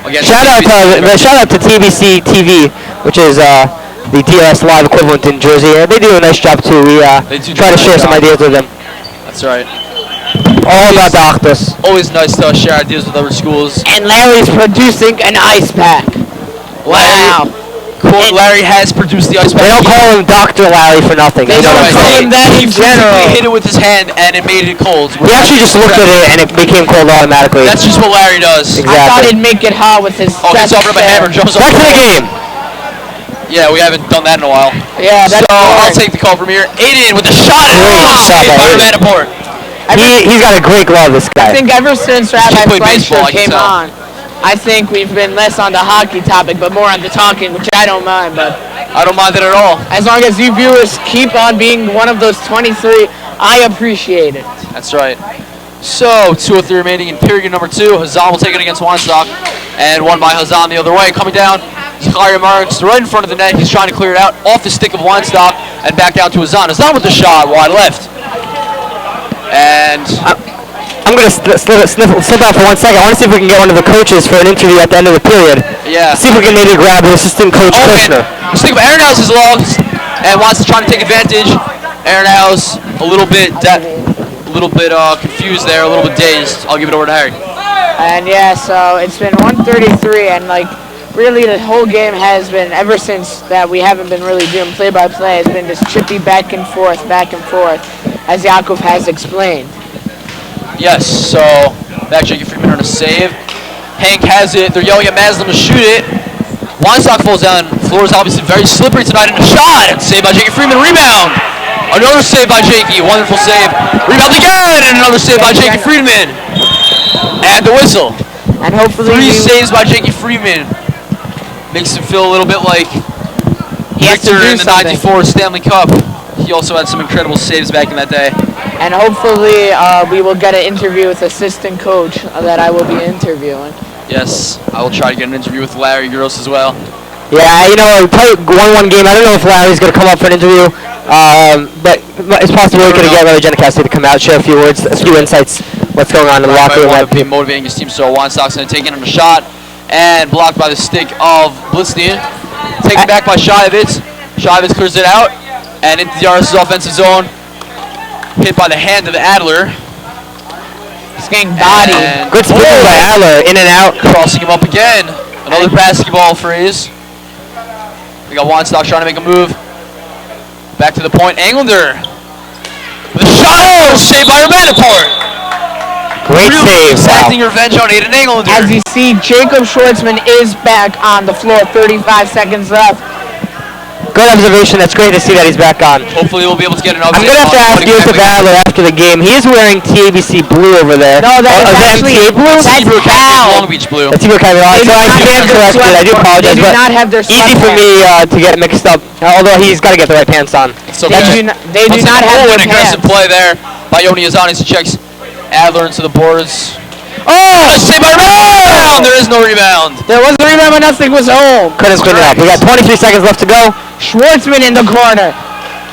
Against Shout out to TBC TV, which is the DRS live equivalent in Jersey. They do a nice job too. We try to share some ideas with them. That's right. All about doctors. Always nice to share ideas with other schools. And Larry's producing an ice pack. Wow. Larry has produced the ice pack. They don't call him Dr. Larry for nothing. They You know don't what I'm call saying? him that He in general. physically hit it with his hand and it made it cold. He actually just looked at it and it became cold automatically. That's just what Larry does. Exactly. I thought he'd make it hot with his Oh, he's chest over a hammer. Jumps Back up. to the game. Yeah, we haven't done that in a while. Yeah, that's So I'll boring. take the call from here. Aiden with the shot. Great shot by By Aiden. Manaport. He's got a great glove, this I guy. think ever since Rabbi played Fleischer baseball, I can came tell. on, I think we've been less on the hockey topic, but more on the talking, which I don't mind. But I don't mind that at all. as long as you viewers keep on being one of those 23, I appreciate it. That's right. So, 2:03 remaining in period number 2. Hazan will take it against Weinstock. And one by Hazan the other way. Coming down, Zachariah Marks right in front of the net. He's trying to clear it out off the stick of Weinstock and back down to Hazan. Hazan with the shot, wide left. And I'm going to slip out for 1 second. I want to see if we can get one of the coaches for an interview at the end of the period. yeah. See if we can maybe grab the assistant coach, Kushner. The stick of Aaronhouse is lost and wants to try to take advantage. Aaronhouse a little bit confused there, a little bit dazed. I'll give it over to Harry. And yeah, so it's been 133, and like really the whole game has been, ever since that we haven't been really doing play-by-play, has been this chippy back and forth, as Yaakov has explained. Yes, so back Jakey Freeman on a save. Hank has it. They're yelling at Maslin to shoot it. Weinstock falls down. Floor is obviously very slippery tonight, and a shot. And saved by Jakey Freeman. Rebound. Another save by Jakey. Wonderful save. Rebound again, and another save by Jakey Freeman. And the whistle. And hopefully 3 saves by Jakey Freeman. Makes him feel a little bit like he has to Victor do in the something. 94 Stanley Cup. He also had some incredible saves back in that day. And hopefully we will get an interview with assistant coach that I will be interviewing. Yes, I will try to get an interview with Larry Gross as well. Yeah, you know, we played 1-1 game. I don't know if Larry's going to come up for an interview, but it's possible we're going to get Larry Janikowski to come out, share a few words, a few insights, what's going on in the locker room. Might want to be motivating his team, so Weinstock's going to take in on a shot and blocked by the stick of Blitzstein. Taken back by Shivitz. Shivitz clears it out and into the DRS's offensive zone. Hit by the hand of Adler. He's getting bodied. And Good spin by Adler, in and out. crossing him up again. Another basketball freeze. We got Weinstock trying to make a move. Back to the point. Englander with a shot. Oh, saved by Manaport. Great Really save, Sal. exacting revenge on Aiden Englander. As you see, Jacob Schwartzman is back on the floor. 35 seconds left. Good observation. That's great to see that he's back on. Hopefully we'll be able to get an update. I'm going to have to ask Joseph Adler after the game. He is wearing TABC blue over there. No, that is actually MTA blue? that's Hebrew Academy, Cal. Long Beach Blue. That's Hebrew Academy. They So do I not stand have their corrected. I do sweatpants. apologize, They do but not have their easy for sweatpants. me to get mixed up. Although he's got to get the right pants on. So They do not have an their aggressive pants. play there by Yoni Azanis. He checks Adler into the boards. Oh! Saved by rebound! There is no rebound. There was a rebound, but nothing was home. Couldn't clean it up. We got 23 seconds left to go. Schwartzman in the corner.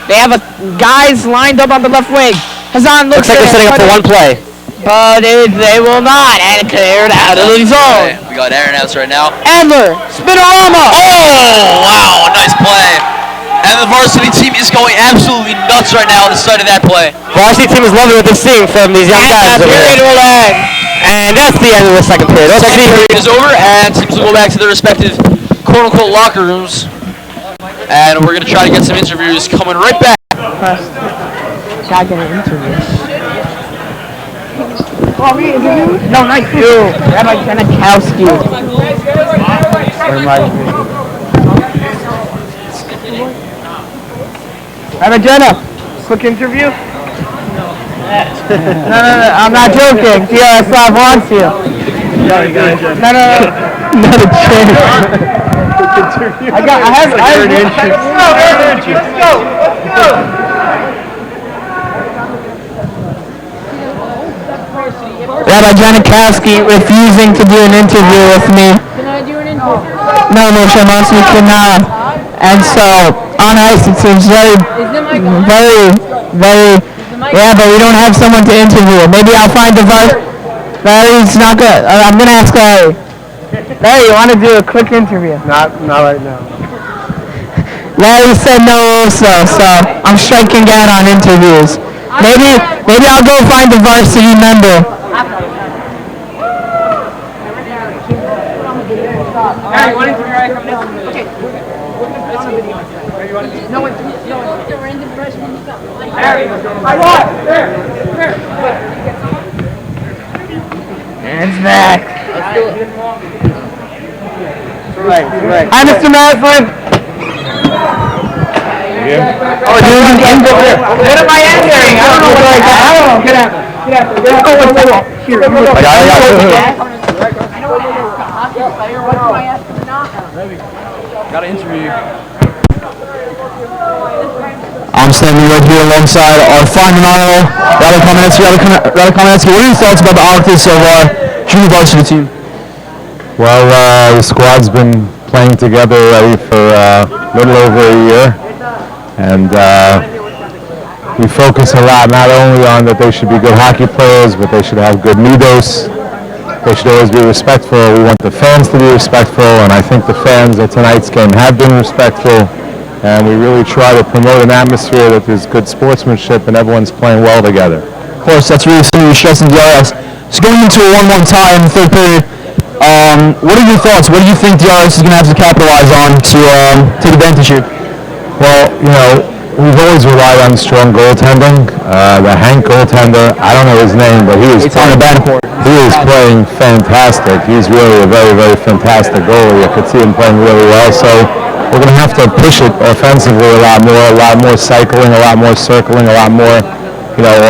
They have guys lined up on the left wing. Hazan looks Looks like they're setting up for one play. but they will not, and cleared out of the zone. We got air announced right now. Adler, Spinorama. Oh, wow, a nice play. And the varsity team is going absolutely nuts right now on the side of that play. Varsity team is loving what they're seeing from these young guys. And that's the end of the second period. Second period is over, and teams will go back to their respective quote-unquote locker rooms. And we're going to try to get some interviews coming right back. Gotta get an interview. No, nice you. Rabbi Janikowski. Rabbi Jenna, quick interview? No, I'm not joking. DRS Live wants you. No. Not a chance. I have an interview. Let's go. Rabbi Janikowski refusing to do an interview with me. Can I do an interview? No, Shamansky cannot. And so, on ice, it seems very, yeah, but we don't have someone to interview. Maybe I'll find the Larry's not good. I'm going to ask Larry. Larry, you want to do a quick interview? Not right now. Larry said no also, so I'm striking out on interviews. Maybe I'll go find the varsity member. Alright, one interview right from now. Okay. No one. The random freshman. And it's back. Right. Hi, Mr. Maslin. Oh, what am I entering? I don't know what I got. I don't know. Get out. Here. Got an interview. I'm standing right here alongside our fine phenomenal Rally Kamenetsky. Rally Kamenetsky, what are your thoughts about the optics of our junior varsity team? Well, the squad's been playing together already for a little over a year, and we focus a lot not only on that they should be good hockey players, but they should have good midos. They should always be respectful. We want the fans to be respectful, and I think the fans at tonight's game have been respectful, and we really try to promote an atmosphere that there's good sportsmanship and everyone's playing well together. Of course, that's really something you're stressing DRS. So going into a 1-1 tie in the third period, what are your thoughts? What do you think DRS is going to have to capitalize on to take advantage here? Well, we've always relied on strong goaltending. The HANC goaltender, I don't know his name, but he is playing fantastic. He's really a very, very fantastic goalie. I could see him playing really well. So we're going to have to push it offensively a lot more cycling, a lot more circling, a lot more,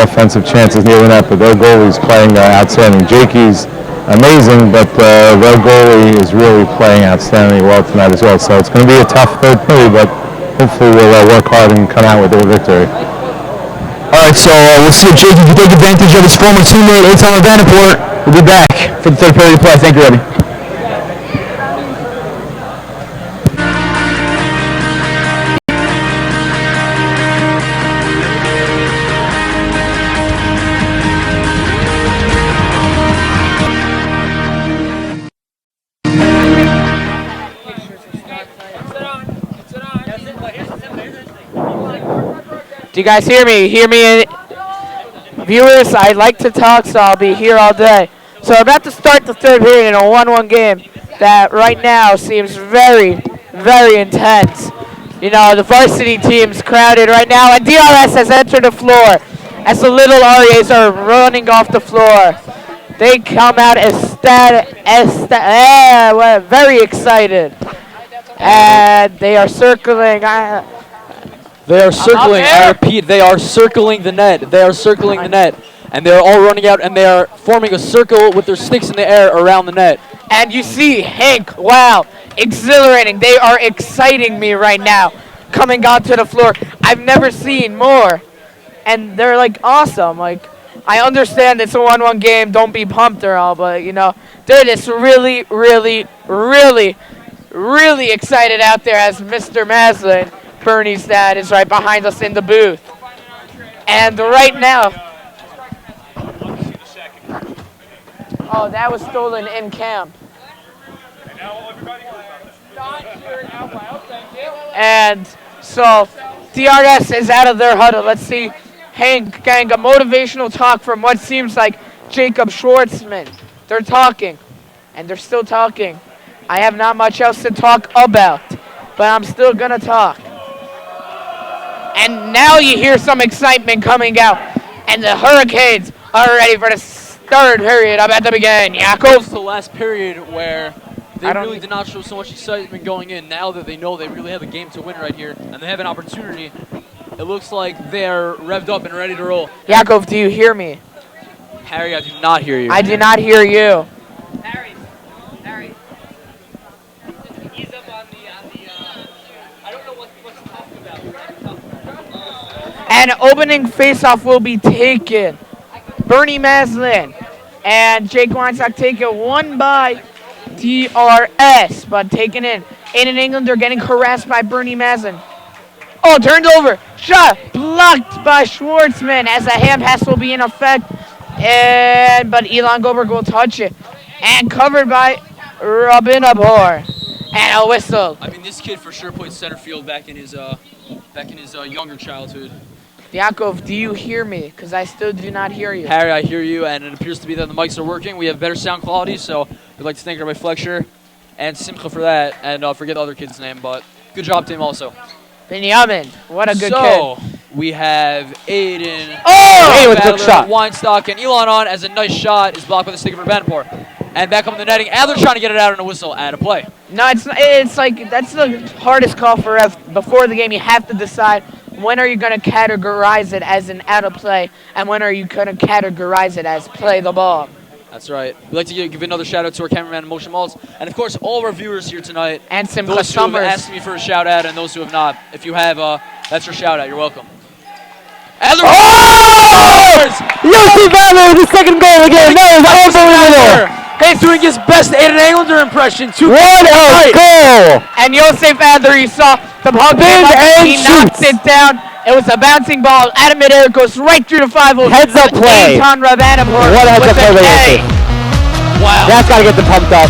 offensive chances near the net. But their goalie's playing outstanding. Jakey's amazing, but their goalie is really playing outstandingly well tonight as well. So it's going to be a tough third period, but hopefully we'll work hard and come out with a victory. All right, so we'll see if Jakey can take advantage of his former teammate, Sommer Technologies. We'll be back for the third period of play. Thank you, Eddie. Do you guys hear me? Viewers, I like to talk, so I'll be here all day. So we're about to start the third period in a 1-1 game that right now seems very, very intense. The varsity team's crowded right now, and DRS has entered the floor as the little RAs are running off the floor. They come out very excited, and they are circling. They are circling, I repeat, they are circling the net. They are circling the net. And they're all running out, and they are forming a circle with their sticks in the air around the net. And you see HANC, wow, exhilarating. They are exciting me right now, coming onto the floor. I've never seen more. And they're, awesome. I understand it's a 1-1 game, don't be pumped or all, but, they're just really, really, really, really excited out there as Mr. Maslin, Bernie's dad, is right behind us in the booth. And right now, Oh, that was stolen in camp. And so DRS is out of their huddle. Let's see Hank getting a motivational talk from what seems like Jacob Schwartzman. They're talking, and they're still talking. I have not much else to talk about, but I'm still going to talk. And now you hear some excitement coming out, and the Hurricanes are ready for the third period up at the beginning. This is the last period where they I don't really need- did not show so much excitement going in. Now that they know they really have a game to win right here, and they have an opportunity, it looks like they're revved up and ready to roll. Yakov, do you hear me? Harry, I do not hear you. I do not hear you. Harry. He's up on the I don't know what to talk about. And opening faceoff will be taken. Bernie Maslin and Jake Weinstock take it one by DRS, but taken in. In England, they're getting harassed by Bernie Maslin. Oh, turned over. Shot blocked by Schwartzman as a hand pass will be in effect. But Elon Goldberg will touch it. And covered by Rabinabor. And a whistle. I mean, this kid for sure played center field back in his younger childhood. Yakov, do you hear me? Because I still do not hear you. Harry, I hear you, and it appears to be that the mics are working. We have better sound quality, so we'd like to thank Rabbi Fletcher and Simcha for that, and forget the other kid's name, but good job, team, also. Binyamin, what a good So, kid. we have Aiden. Aiden with a good Adler, shot. Weinstock, and Elon on as a nice shot is blocked by the stick of Urbanipur. And back up in the netting. Adler trying to get it out on a whistle and a play. No, it's like that's the hardest call for ref. Before the game, you have to decide when are you going to categorize it as an out of play and when are you going to categorize it as play the ball. That's right. We'd like to give another shout out to our cameraman, Moshe Maltz, and of course all of our viewers here tonight. And Simcha Those who have Summers. asked me for a shout out and those who have not. If you have, that's your shout out. You're welcome. Adler. Yossi Adler with the second goal of the game. That was unbelievable. He's doing his best Aiden Englander impression. What a goal! And Yosef Adler, you saw the puck came up, he knocked it down. It was a bouncing ball out of midair, goes right through the 5-0. Heads up play. Eitan Ravanapur What a heads up with play an by A. Yosef. Wow. That's got to get them pumped up.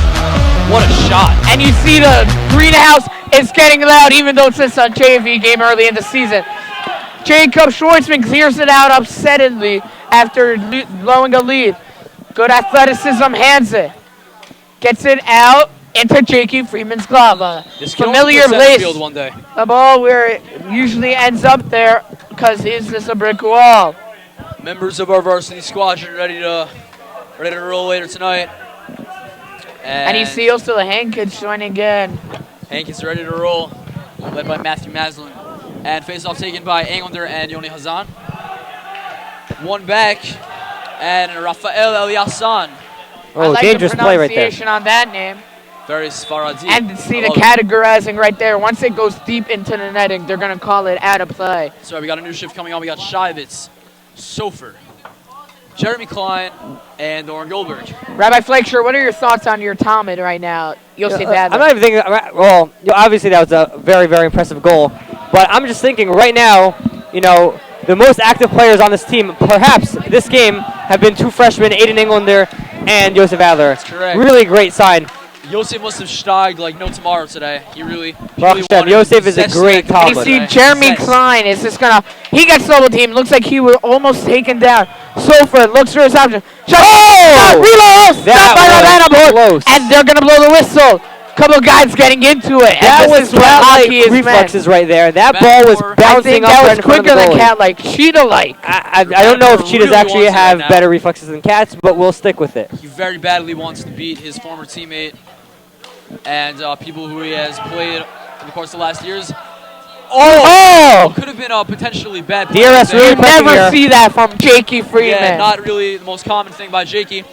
What a shot. And you see the greenhouse is getting loud, even though it's just a JV game early in the season. Jacob Schwartzman clears it out upsettedly after blowing a lead. Good athleticism, hands it. Gets it out into Jakey Freeman's glove. This kid Familiar almost plays center lace. field one day. The ball where it usually ends up there because it's just a brick wall. Members of our varsity squadron ready to roll later tonight. And you see also the Hank kids joining in. Hank is ready to roll, led by Matthew Maslin. And face-off taken by Englander and Yoni Hazan. One back, and Rafael Eliasson. I Oh, like dangerous the play right there. pronunciation on that name. Very Sfaradi. And see I the love it. categorizing right there. Once it goes deep into the netting, they're going to call it out of play. So we got a new shift coming on. We got Shivitz, Sofer, Jeremy Klein, and Oren Goldberg. Rabbi Fleischer, what are your thoughts on your Talmud right now? Yosef Adler. I'm not even thinking. Well, obviously that was a very, very impressive goal. But I'm just thinking right now, the most active players on this team, perhaps this game, have been two freshmen, Aiden Englander and Yosef Adler. That's correct. Really great sign. Yosef must have stagged like no tomorrow today. He really Hashem, wanted Yosef to is a possess great that Talmud. You today. see Jeremy Possess. Klein is just going to, he gets double teamed. Looks like he was almost taken down. Sofer looks for his option. Shot, reload! Stop by That was Ravanapur. close. And they're going to blow the whistle. Couple guys getting into it. That and this was is what hockey is meant. reflexes right there. That Back ball was forward. I bouncing think up that right was in front of the quicker than goalie. cat-like, cheetah-like. I don't know if cheetahs really actually wants it have right now. better reflexes than cats, but we'll stick with it. He very badly wants to beat his former teammate and people who he has played in the course of the last years. Oh! Could have been a potentially bad play. DRS really You pressing never here. see that from Jakey Freeman. Yeah, not really the most common thing by Jakey.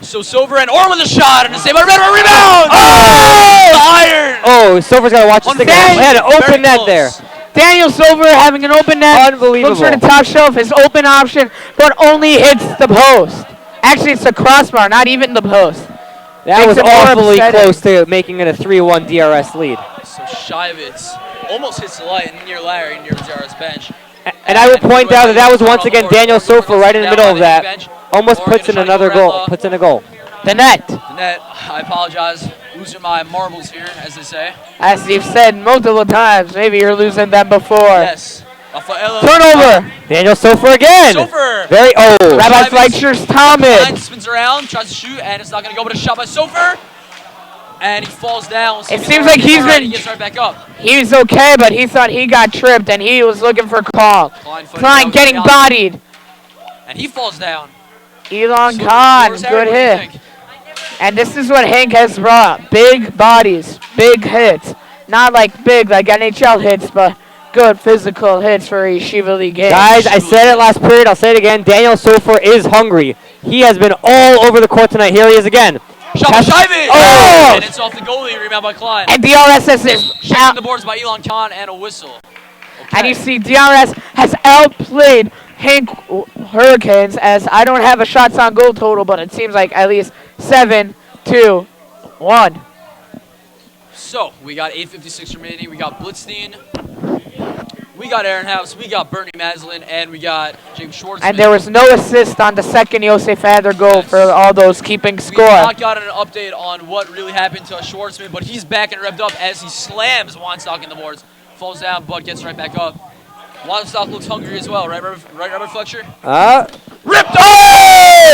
So Sover and Orr with a shot and a save by Redder, rebound! Oh! Iron! Oh, Silver's got to watch the stick. Dang. He had an open Very net close. there. Daniel Silver having an open net. Unbelievable. Looks for the top shelf, his open option, but only hits the post. Actually, it's the crossbar, not even the post. That Makes was it more awfully upsetting. close to making it a 3-1 DRS lead. So Shivitz almost hits the light near Larry, near the DRS bench. And I will point out that was once again Daniel Sofer right in the middle of that. Almost puts in another goal. Puts in a goal. The net. The net. I apologize. Losing my marbles here, as they say. As you've said multiple times, maybe you're losing them before. Yes. Rafaela. Turnover. Daniel Sofer again. Sofer. Very old. Rabbi Fleischer's Talmud. Spins around, tries to shoot, and it's not going to go, but a shot by Sofer. And he falls down. It seems like He gets right back up. He's okay, but he thought he got tripped, and he was looking for call. Klein getting bodied. And he falls down. Elon Khan, good hit. And this is what Hank has brought. Big bodies, big hits. Not like big like NHL hits, but good physical hits for a Yeshiva League game. Guys, I said it last period. I'll say it again. Daniel Sofer is hungry. He has been all over the court tonight. Here he is again. Shot by Shivin! Oh! And it's off the goalie. Rebound by Klein. And DRS is checking the boards by Elon Khan and a whistle. Okay. And you see DRS has outplayed Hank Hurricanes, as I don't have a shots on goal total, but it seems like at least 7-2-1. So, we got 8:56 remaining. We got Blitzstein. We got Aaron House. We got Bernie Maslin. And we got James Schwartzman. And there was no assist on the second Yosef Adler goal for all those keeping score. We have not gotten an update on what really happened to Schwartzman, but he's back and revved up as he slams Weinstock in the boards. Falls down, but gets right back up. Weinstock looks hungry as well, right, Robert Fletcher? Ripped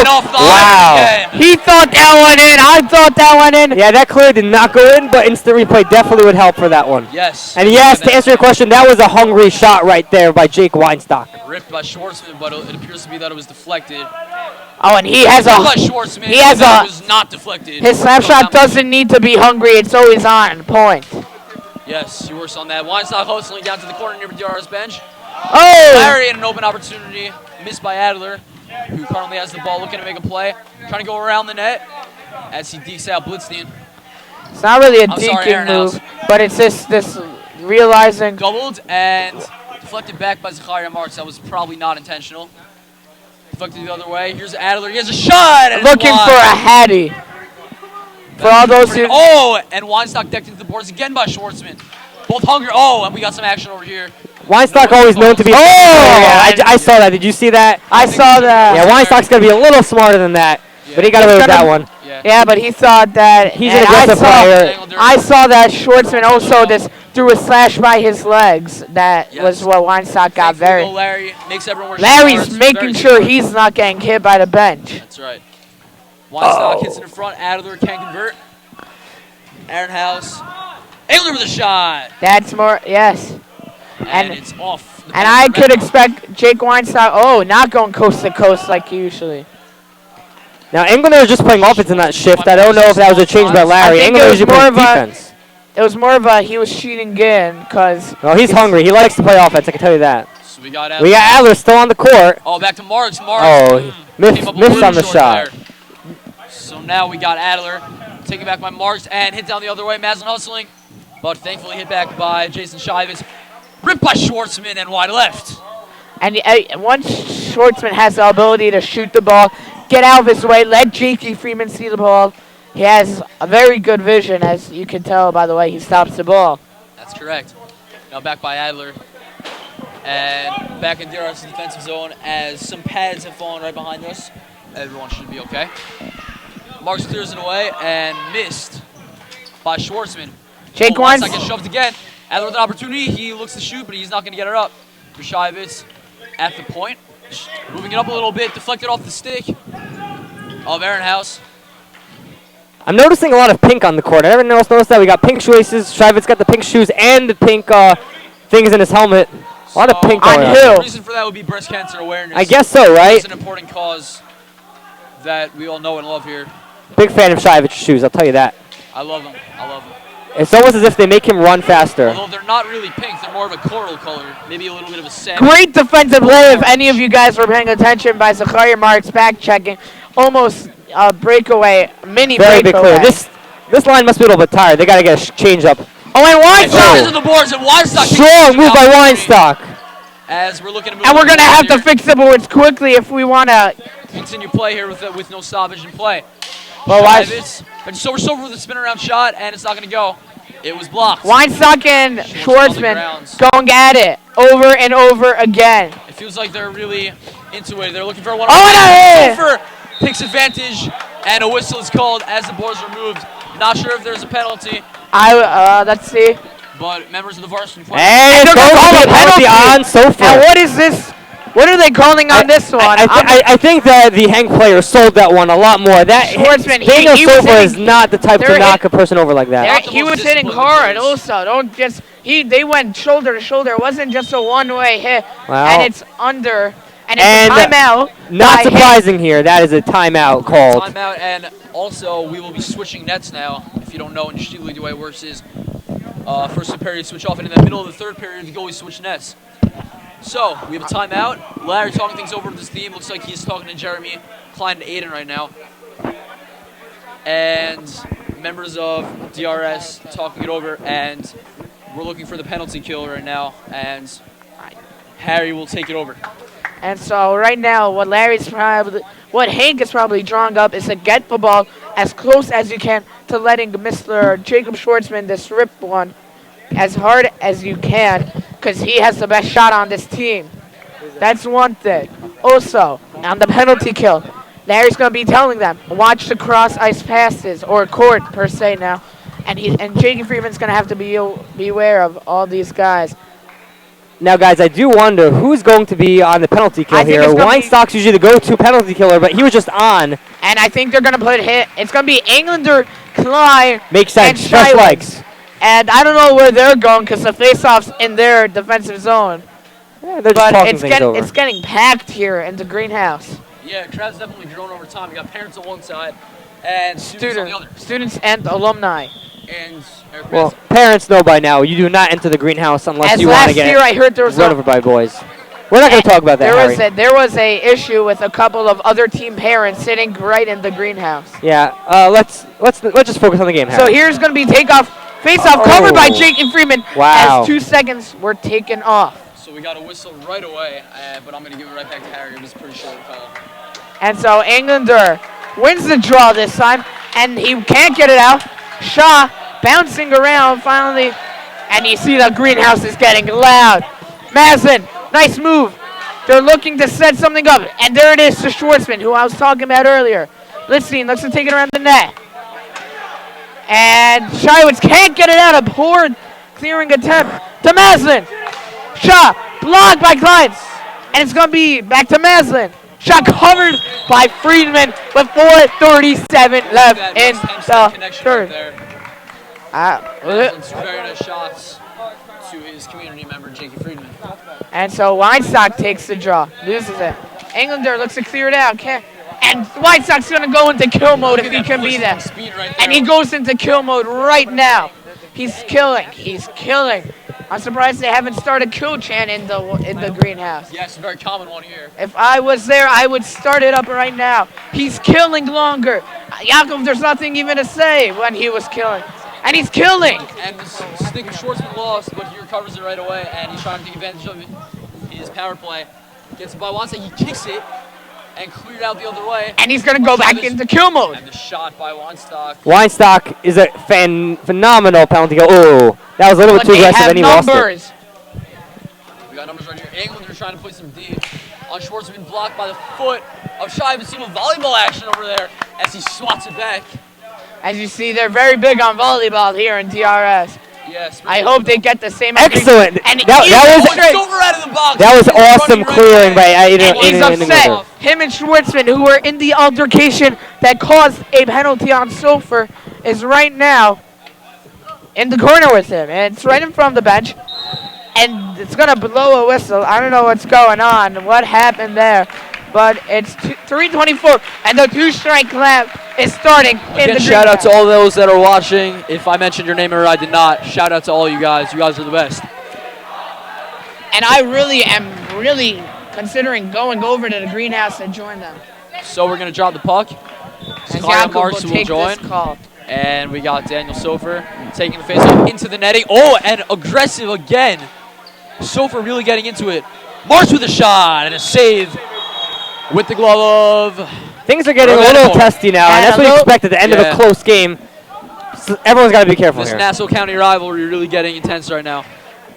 off the wow. He thought that one in. I thought that one in. Yeah, that clearly did not go in, but instant replay definitely would help for that one. Yes. And yes, to answer your question, that was a hungry shot right there by Jake Weinstock. Ripped by Schwartzman, but it appears to be that it was deflected. Oh, and he has a. By Schwartzman, he has a. It was not deflected. His slap shot doesn't need to be hungry. It's always on point. Yes, he works on that. Weinstock hustling down to the corner near the DRS bench. Oh! Larry in an open opportunity, missed by Adler, who currently has the ball, looking to make a play, trying to go around the net as he dekes out Blitzstein. It's not really a deking move, but it's just this realizing. Doubled and deflected back by Zachariah Marks. That was probably not intentional. Deflected the other way. Here's Adler. He has a shot. And looking for a Hattie. For all those who. Oh, and Weinstock decked into the boards again by Schwartzman. Both hungry. Oh, and we got some action over here. Weinstock always known to be. Oh, yeah, I saw that. Did you see that? I saw that. Yeah, Weinstock's gonna be a little smarter than that, but he got away with that one. Yeah, but he thought that. He's an aggressive player. I saw that Schwartzman also just threw a slash by his legs. That was what Weinstock got very. Larry makes everyone Larry's making sure he's not getting hit by the bench. That's right. Weinstock hits it in front. Adler can't convert. Aaron House. Adler with a shot. That's more. Yes. And it's off. And I could expect Jake Weinstock, not going coast to coast like usually. Now, Englander is just playing offense in that shift. I don't know if that was a change by Larry. Englander usually plays defense. It was more of a he was cheating in because. No, he's hungry. He likes to play offense. I can tell you that. So we got Adler. Still on the court. Oh, back to Marks. Missed on the shot. There. So now we got Adler. Taken back by Marks and hit down the other way. Maslin hustling. But thankfully hit back by Jason Shivitz. Ripped by Schwartzman and wide left. And once Schwartzman has the ability to shoot the ball, get out of his way, let J.K. Freeman see the ball. He has a very good vision, as you can tell by the way he stops the ball. That's correct. Now back by Adler. And back in DRS defensive zone as some pads have fallen right behind us. Everyone should be okay. Marks clears it away and missed by Schwartzman. Jake Weinstock gets shoved again. Adler with an opportunity. He looks to shoot, but he's not going to get it up. Krishivitz at the point. Moving it up a little bit. Deflected off the stick of Aaron House. I'm noticing a lot of pink on the court. Everyone else noticed that? We got pink shoelaces. Shivitz got the pink shoes and the pink things in his helmet. A lot of pink on him. The reason for that would be breast cancer awareness. I guess so, right? It's an important cause that we all know and love here. Big fan of Shivitz's shoes, I'll tell you that. I love them. I love them. It's almost as if they make him run faster. Although they're not really pink, they're more of a coral color. Maybe a little bit of a sand. Great defensive play if any of you guys were paying attention by Zachariah Marks back checking. Almost a breakaway, mini Very breakaway. big clear. This line must be a little bit tired. They got to get a change up. Oh, and Weinstock! Into the boards and Weinstock. Strong move by Weinstock. As we're looking to move. And we're going to have to fix the boards quickly if we want to continue play here with no stoppage in play. Well, but so we're over with a spin around shot, and it's not going to go. It was blocked. Weinstock and Schwartzman going at it over and over again. It feels like they're really into it. They're looking for a one. Oh, Sofer takes advantage And a whistle is called as the ball is removed. Not sure if there's a penalty, Let's see. but members of the varsity. And it's going to be a penalty on Sofer. Now what is this? What are they calling on this one? I think that the Hank player sold that one a lot more. That Schwartzman, Daniel he was Sofer is hitting- not the type to they're knock a person over like that. Not the He most was hitting disciplined hard players. also. Don't just they went shoulder to shoulder. It wasn't just a one-way hit. Wow. And it's under. And it's And, a timeout. Not by surprising here. That is a timeout called. Timeout, and also we will be switching nets now. If you don't know, in Street League, the way it works is first period switch off, and in the middle of the third period, you always switch nets. So we have a timeout. Larry talking things over to this team. Looks like he's talking to Jeremy, Klein, and Aiden right now. And members of DRS talking it over, and we're looking for the penalty kill right now, and Harry will take it over. And so right now, what Hank is probably drawing up is to get the ball as close as you can to letting Mr. Jacob Schwartzman this rip one as hard as you can, because he has the best shot on this team. That's one thing. Also, on the penalty kill, Larry's going to be telling them, watch the cross ice passes, or court per se now. And Jacob Freeman's going to have to be beware of all these guys. Now, guys, I do wonder who's going to be on the penalty kill I think here. it's gonna Weinstock's usually the go-to penalty killer, but he was just on. And I think they're going to put hit. It's going to be Englander, Klein, Makes sense. and Just Schuyler. likes. And I don't know where they're going because the face-off's in their defensive zone. Yeah, they're just But talking things over. it's getting packed here in the greenhouse. Yeah, crowd's definitely grown over time. You got parents on one side and students on the other. Students and alumni. And Well, parents know by now you do not enter the greenhouse unless As you want to last get year I heard there was run a, over by boys. We're not going to talk about that, Harry. there was a issue with a couple of other team parents sitting right in the greenhouse. Yeah, let's just focus on the game, Harry. So here's going to be face-off covered by Jake and Freeman Wow. as 2 seconds were taken off. So we got a whistle right away, but I'm going to give it right back to Harry. It was pretty short foul. And so Englander wins the draw this time, and he can't get it out. Shaw bouncing around finally, and you see the greenhouse is getting loud. Maslin, nice move. They're looking to set something up, and there it is to Schwartzman, who I was talking about earlier. Blitzstein looks to take it around the net. And Shywitz can't get it out. A poor clearing attempt to Maslin. Shaw blocked by Klein, and it's going to be back to Maslin. Shot covered by Friedman with 4:37 left in the third. Some very nice shots to his community member, Jakey Friedman. And so Weinstock takes the draw, loses it. Englander looks to clear it out, and Weinstock's going to go into kill mode if he can be there. And he goes into kill mode right now. He's killing. I'm surprised they haven't started kill chant in the greenhouse. Yes, a very common one here. If I was there, I would start it up right now. He's killing longer. Yakov, there's nothing even to say when he was killing. And he's killing. And the stick of Schwartzman lost, but he recovers it right away, and he's trying to take advantage of his power play. Gets it by Weinstock, he kicks it, and cleared out the other way. And he's going to go back into kill mode. And the shot by Weinstock. Weinstock is a phenomenal penalty kill. Oh, that was a little bit too aggressive, and he lost it. We got numbers right here. Englander trying to play some D. On Schwartzman, blocked by the foot of Shy. We've seen a volleyball action over there as he swats it back. As you see, they're very big on volleyball here in DRS. Yes. I hope they get the same. Excellent. And that was awesome clearing by Aiden. And he's upset. Him and Schwartzman, who were in the altercation that caused a penalty on Sofer, is right now in the corner with him. And it's right in front of the bench. And it's going to blow a whistle. I don't know what's going on, what happened there. But it's 3:24, and the two-strike clap is starting in the shout out to all those that are watching. If I mentioned your name or I did not, shout out to all you guys. You guys are the best. And I really am considering going over to the greenhouse and join them. So we're going to drop the puck. Kyle Marks will join. Call. And we got Daniel Sofer taking the faceoff into the netting. Oh, and aggressive again. Sofer really getting into it. Marks with a shot and a save. With the glove of... Things are getting a little testy now, and that's what you expect at the end of a close game. So everyone's got to be careful here. This Nassau County rivalry really getting intense right now.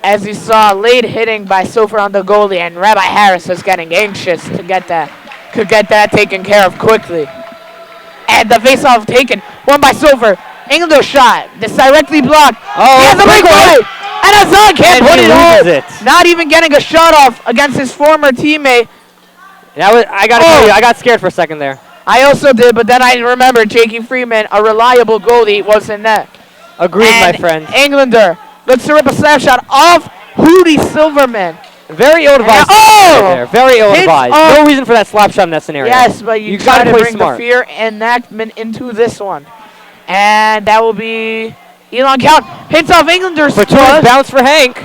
As you saw, late hitting by Sofer on the goalie, and Rabbi Harris was getting anxious to get that taken care of quickly. And the face-off taken. Won by Silver. Englander shot. This directly blocked. Oh, he has a breakaway. And Hassan can't And put he it on. loses it. Not even getting a shot off against his former teammate. I gotta tell you, I got scared for a second there. I also did, but then I remembered Jakey Freeman, a reliable goalie, was in net. Agreed, And my friend. Englander looks to rip a slap shot off Hootie Silverman. Very ill-advised. There. Very ill-advised. Hits No reason for that slap shot in that scenario. Yes, but you try gotta to play bring smart. the fear enactment into this one. And that will be Elon Count. Hits off Englander's Fortuitous bounce for Hank.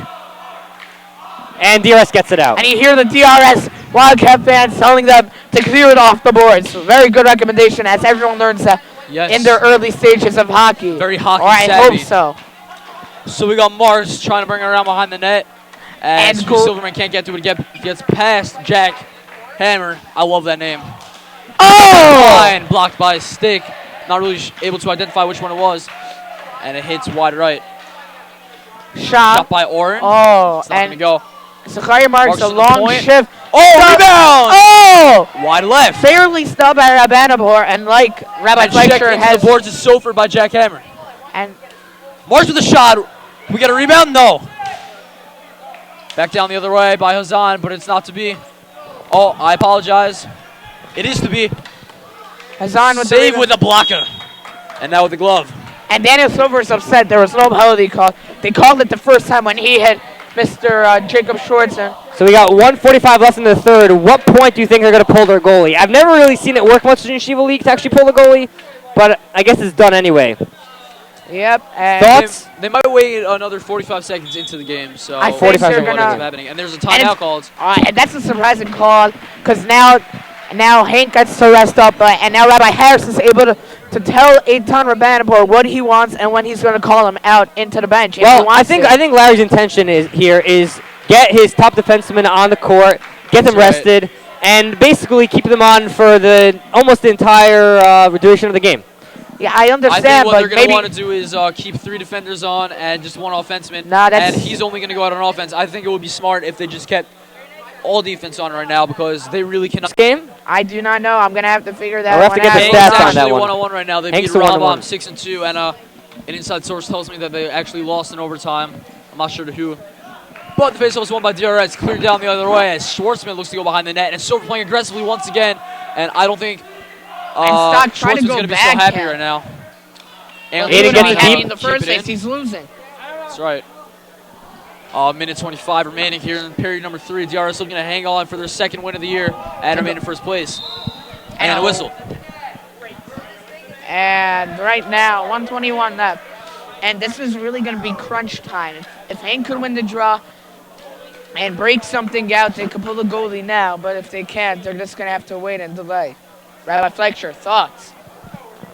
And DRS gets it out. And you hear the DRS Wildcat fans telling them to clear it off the boards. Very good recommendation, as everyone learns that in their early stages of hockey. Very hockey Or I savvy. hope so. So we got Mars trying to bring it around behind the net. And And Silverman can't get to it. Gets past Jack Hammer. I love that name. Oh! Line blocked by a stick. Not really able to identify which one it was. And it hits wide right. Shot by Oren. Oh, It's not going to go. Zachariah marks a to the long point. shift. Oh, rebound! Oh! Wide left. Fairly stubbed by Rabanabor, and like Rabbi And check Fletcher into has... the boards is Sofer by Jack Hammer. And Mars with a shot. We get a rebound? No. Back down the other way by Hazan, but it's not to be. Oh, I apologize. It is to be. Hazan with the Save rebound. with a blocker. And now with the glove. And Daniel Silver is upset. There was no penalty call. They called it the first time when he hit Mr. Jacob Schwartzen. So we got 1:45 left in the third. What point do you think they're going to pull their goalie? I've never really seen it work much in Yeshiva League to actually pull the goalie, but I guess it's done anyway. Yep. And Thoughts? They might wait another 45 seconds into the game, so I think 45 they're seconds. gonna. happening. And there's a And timeout it's- called. And that's a surprising call, because now Hank gets to rest up, and now Rabbi Harris is able to tell Eitan Rabanapur what he wants and when he's going to call him out into the bench. If he Well, wants I think Larry's intention is get his top defensemen on the court, get them That's right. rested, and basically keep them on for almost the entire duration of the game. Yeah, I I understand, think what they're but going to maybe want to do is keep 3 defenders on and just 1 offenseman. Nah, that's- and he's only going to go out on offense. I think it would be smart if they just kept all defense on right now because they really cannot. This game? I do not know. I'm going to have to figure that I'll have one to get out. the Hank's stats on actually that one. 1-on-1 right now. They Hank's beat the 1-on-1. Rambam 6-2, and an inside source tells me that they actually lost in overtime. I'm not sure to who. But the faceoff was won by DRS, cleared down the other way as Schwartzman looks to go behind the net, and Silver playing aggressively once again. And I don't think stop trying to Schwartzman's go going to be so backhand. happy right now. And Aiden he's gets gonna the have deep. in the to keep first it place, in. he's losing. That's right. Minute 25 remaining here in period number 3. DRS looking to hang on for their second win of the year and remain in first place. And a whistle. And right now, 1:21 left. And this is really going to be crunch time. If Hank could win the draw and break something out, they could pull the goalie now. But if they can't, they're just going to have to wait and delay. Rabbi Fletcher, thoughts?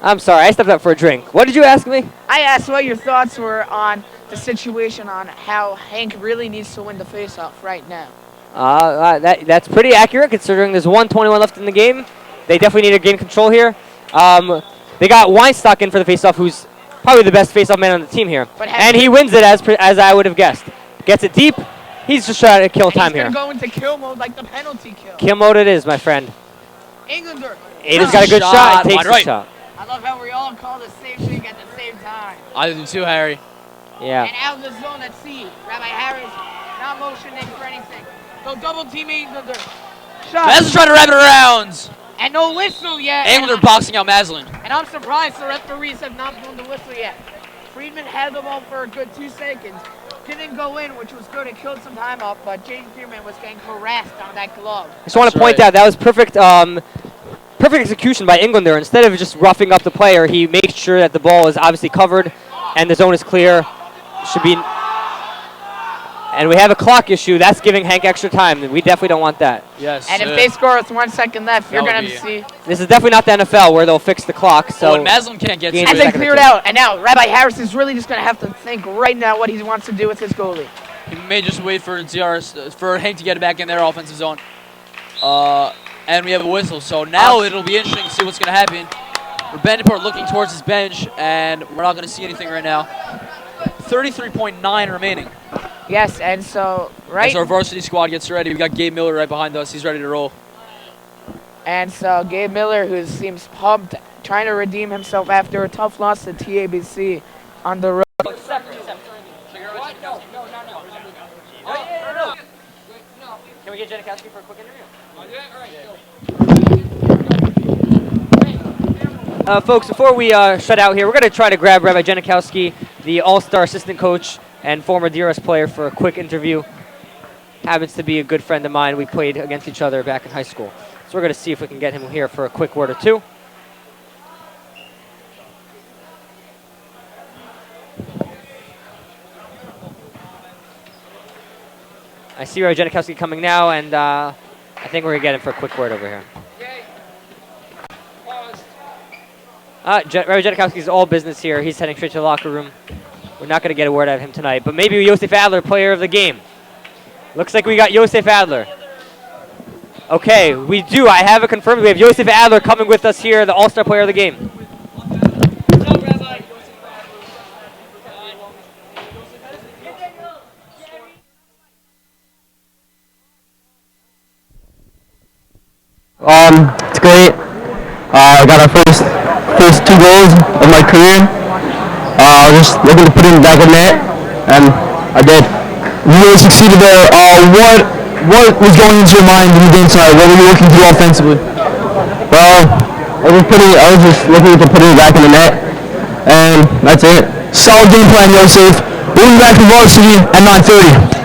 I'm sorry, I stepped up for a drink. What did you ask me? I asked what your thoughts were on the situation on how Hank really needs to win the faceoff right now. That's pretty accurate considering there's 1:21 left in the game. They definitely need to gain control here. They got Weinstock in for the faceoff, who's probably the best faceoff man on the team here. But And he wins it as I would have guessed. Gets it deep. He's just trying to kill time He's here. going to go into kill mode like the penalty kill. Kill mode it is, my friend. Englander. Aiden's got a good shot. Takes wide the right. shot. I love how we all call the same thing at the same time. I do too, Harry. Yeah. And out of the zone at C, Rabbi Harris not motioning for anything. So double team Englander. Shot. Maslin trying to wrap it around. And no whistle yet. Englander boxing out Maslin. And I'm surprised the referees have not blown the whistle yet. Friedman had the ball for a good 2 seconds. Didn't go in, which was good. It killed some time up, but Jaden Freeman was getting harassed on that glove. I just want to point out that was perfect perfect execution by Englander. Instead of just roughing up the player, he makes sure that the ball is obviously covered and the zone is clear. Should be. And we have a clock issue. That's giving Hank extra time. We definitely don't want that. Yes. And if they score with 1 second left, you're That going would to be- see. This is definitely not the NFL where they'll fix the clock. So and Maslin can't get to gain And a they second or cleared two. out. And now Rabbi Harris is really just going to have to think right now what he wants to do with his goalie. He may just wait for DRS, for Hank to get it back in their offensive zone. And we have a whistle. So now it'll be interesting to see what's going to happen. Beniport looking towards his bench, and we're not going to see anything right now. 33.9 remaining. Yes, and so right. As our varsity squad gets ready, we got Gabe Miller right behind us. He's ready to roll. And so Gabe Miller, who seems pumped trying to redeem himself after a tough loss to TABC on the road. Can we get Janikowski for a quick interview? Folks, before we shut out here, we're going to try to grab Rabbi Janikowski, the all-star assistant coach and former DRS player, for a quick interview. Happens to be a good friend of mine. We played against each other back in high school. So we're going to see if we can get him here for a quick word or two. I see Rabbi Janikowski coming now, and I think we're going to get him for a quick word over here. Rabbi Janikowski is all business here. He's heading straight to the locker room. We're not going to get a word out of him tonight, but maybe Yosef Adler, player of the game. Looks like we got Yosef Adler. Okay, we do. I have it confirmed. We have Yosef Adler coming with us here, the all-star player of the game. It's great. I got our first 2 goals of my career. I was just looking to put it in the back of the net, and I did. You really succeeded there. What was going into your mind in the game tonight? What were you looking to do offensively? Well, I was just looking to put it back in the net, and that's it. Solid game plan, Yosef. We'll be back to varsity at 9:30.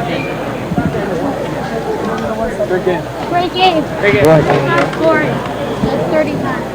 Great game. Great game. Great game. 39.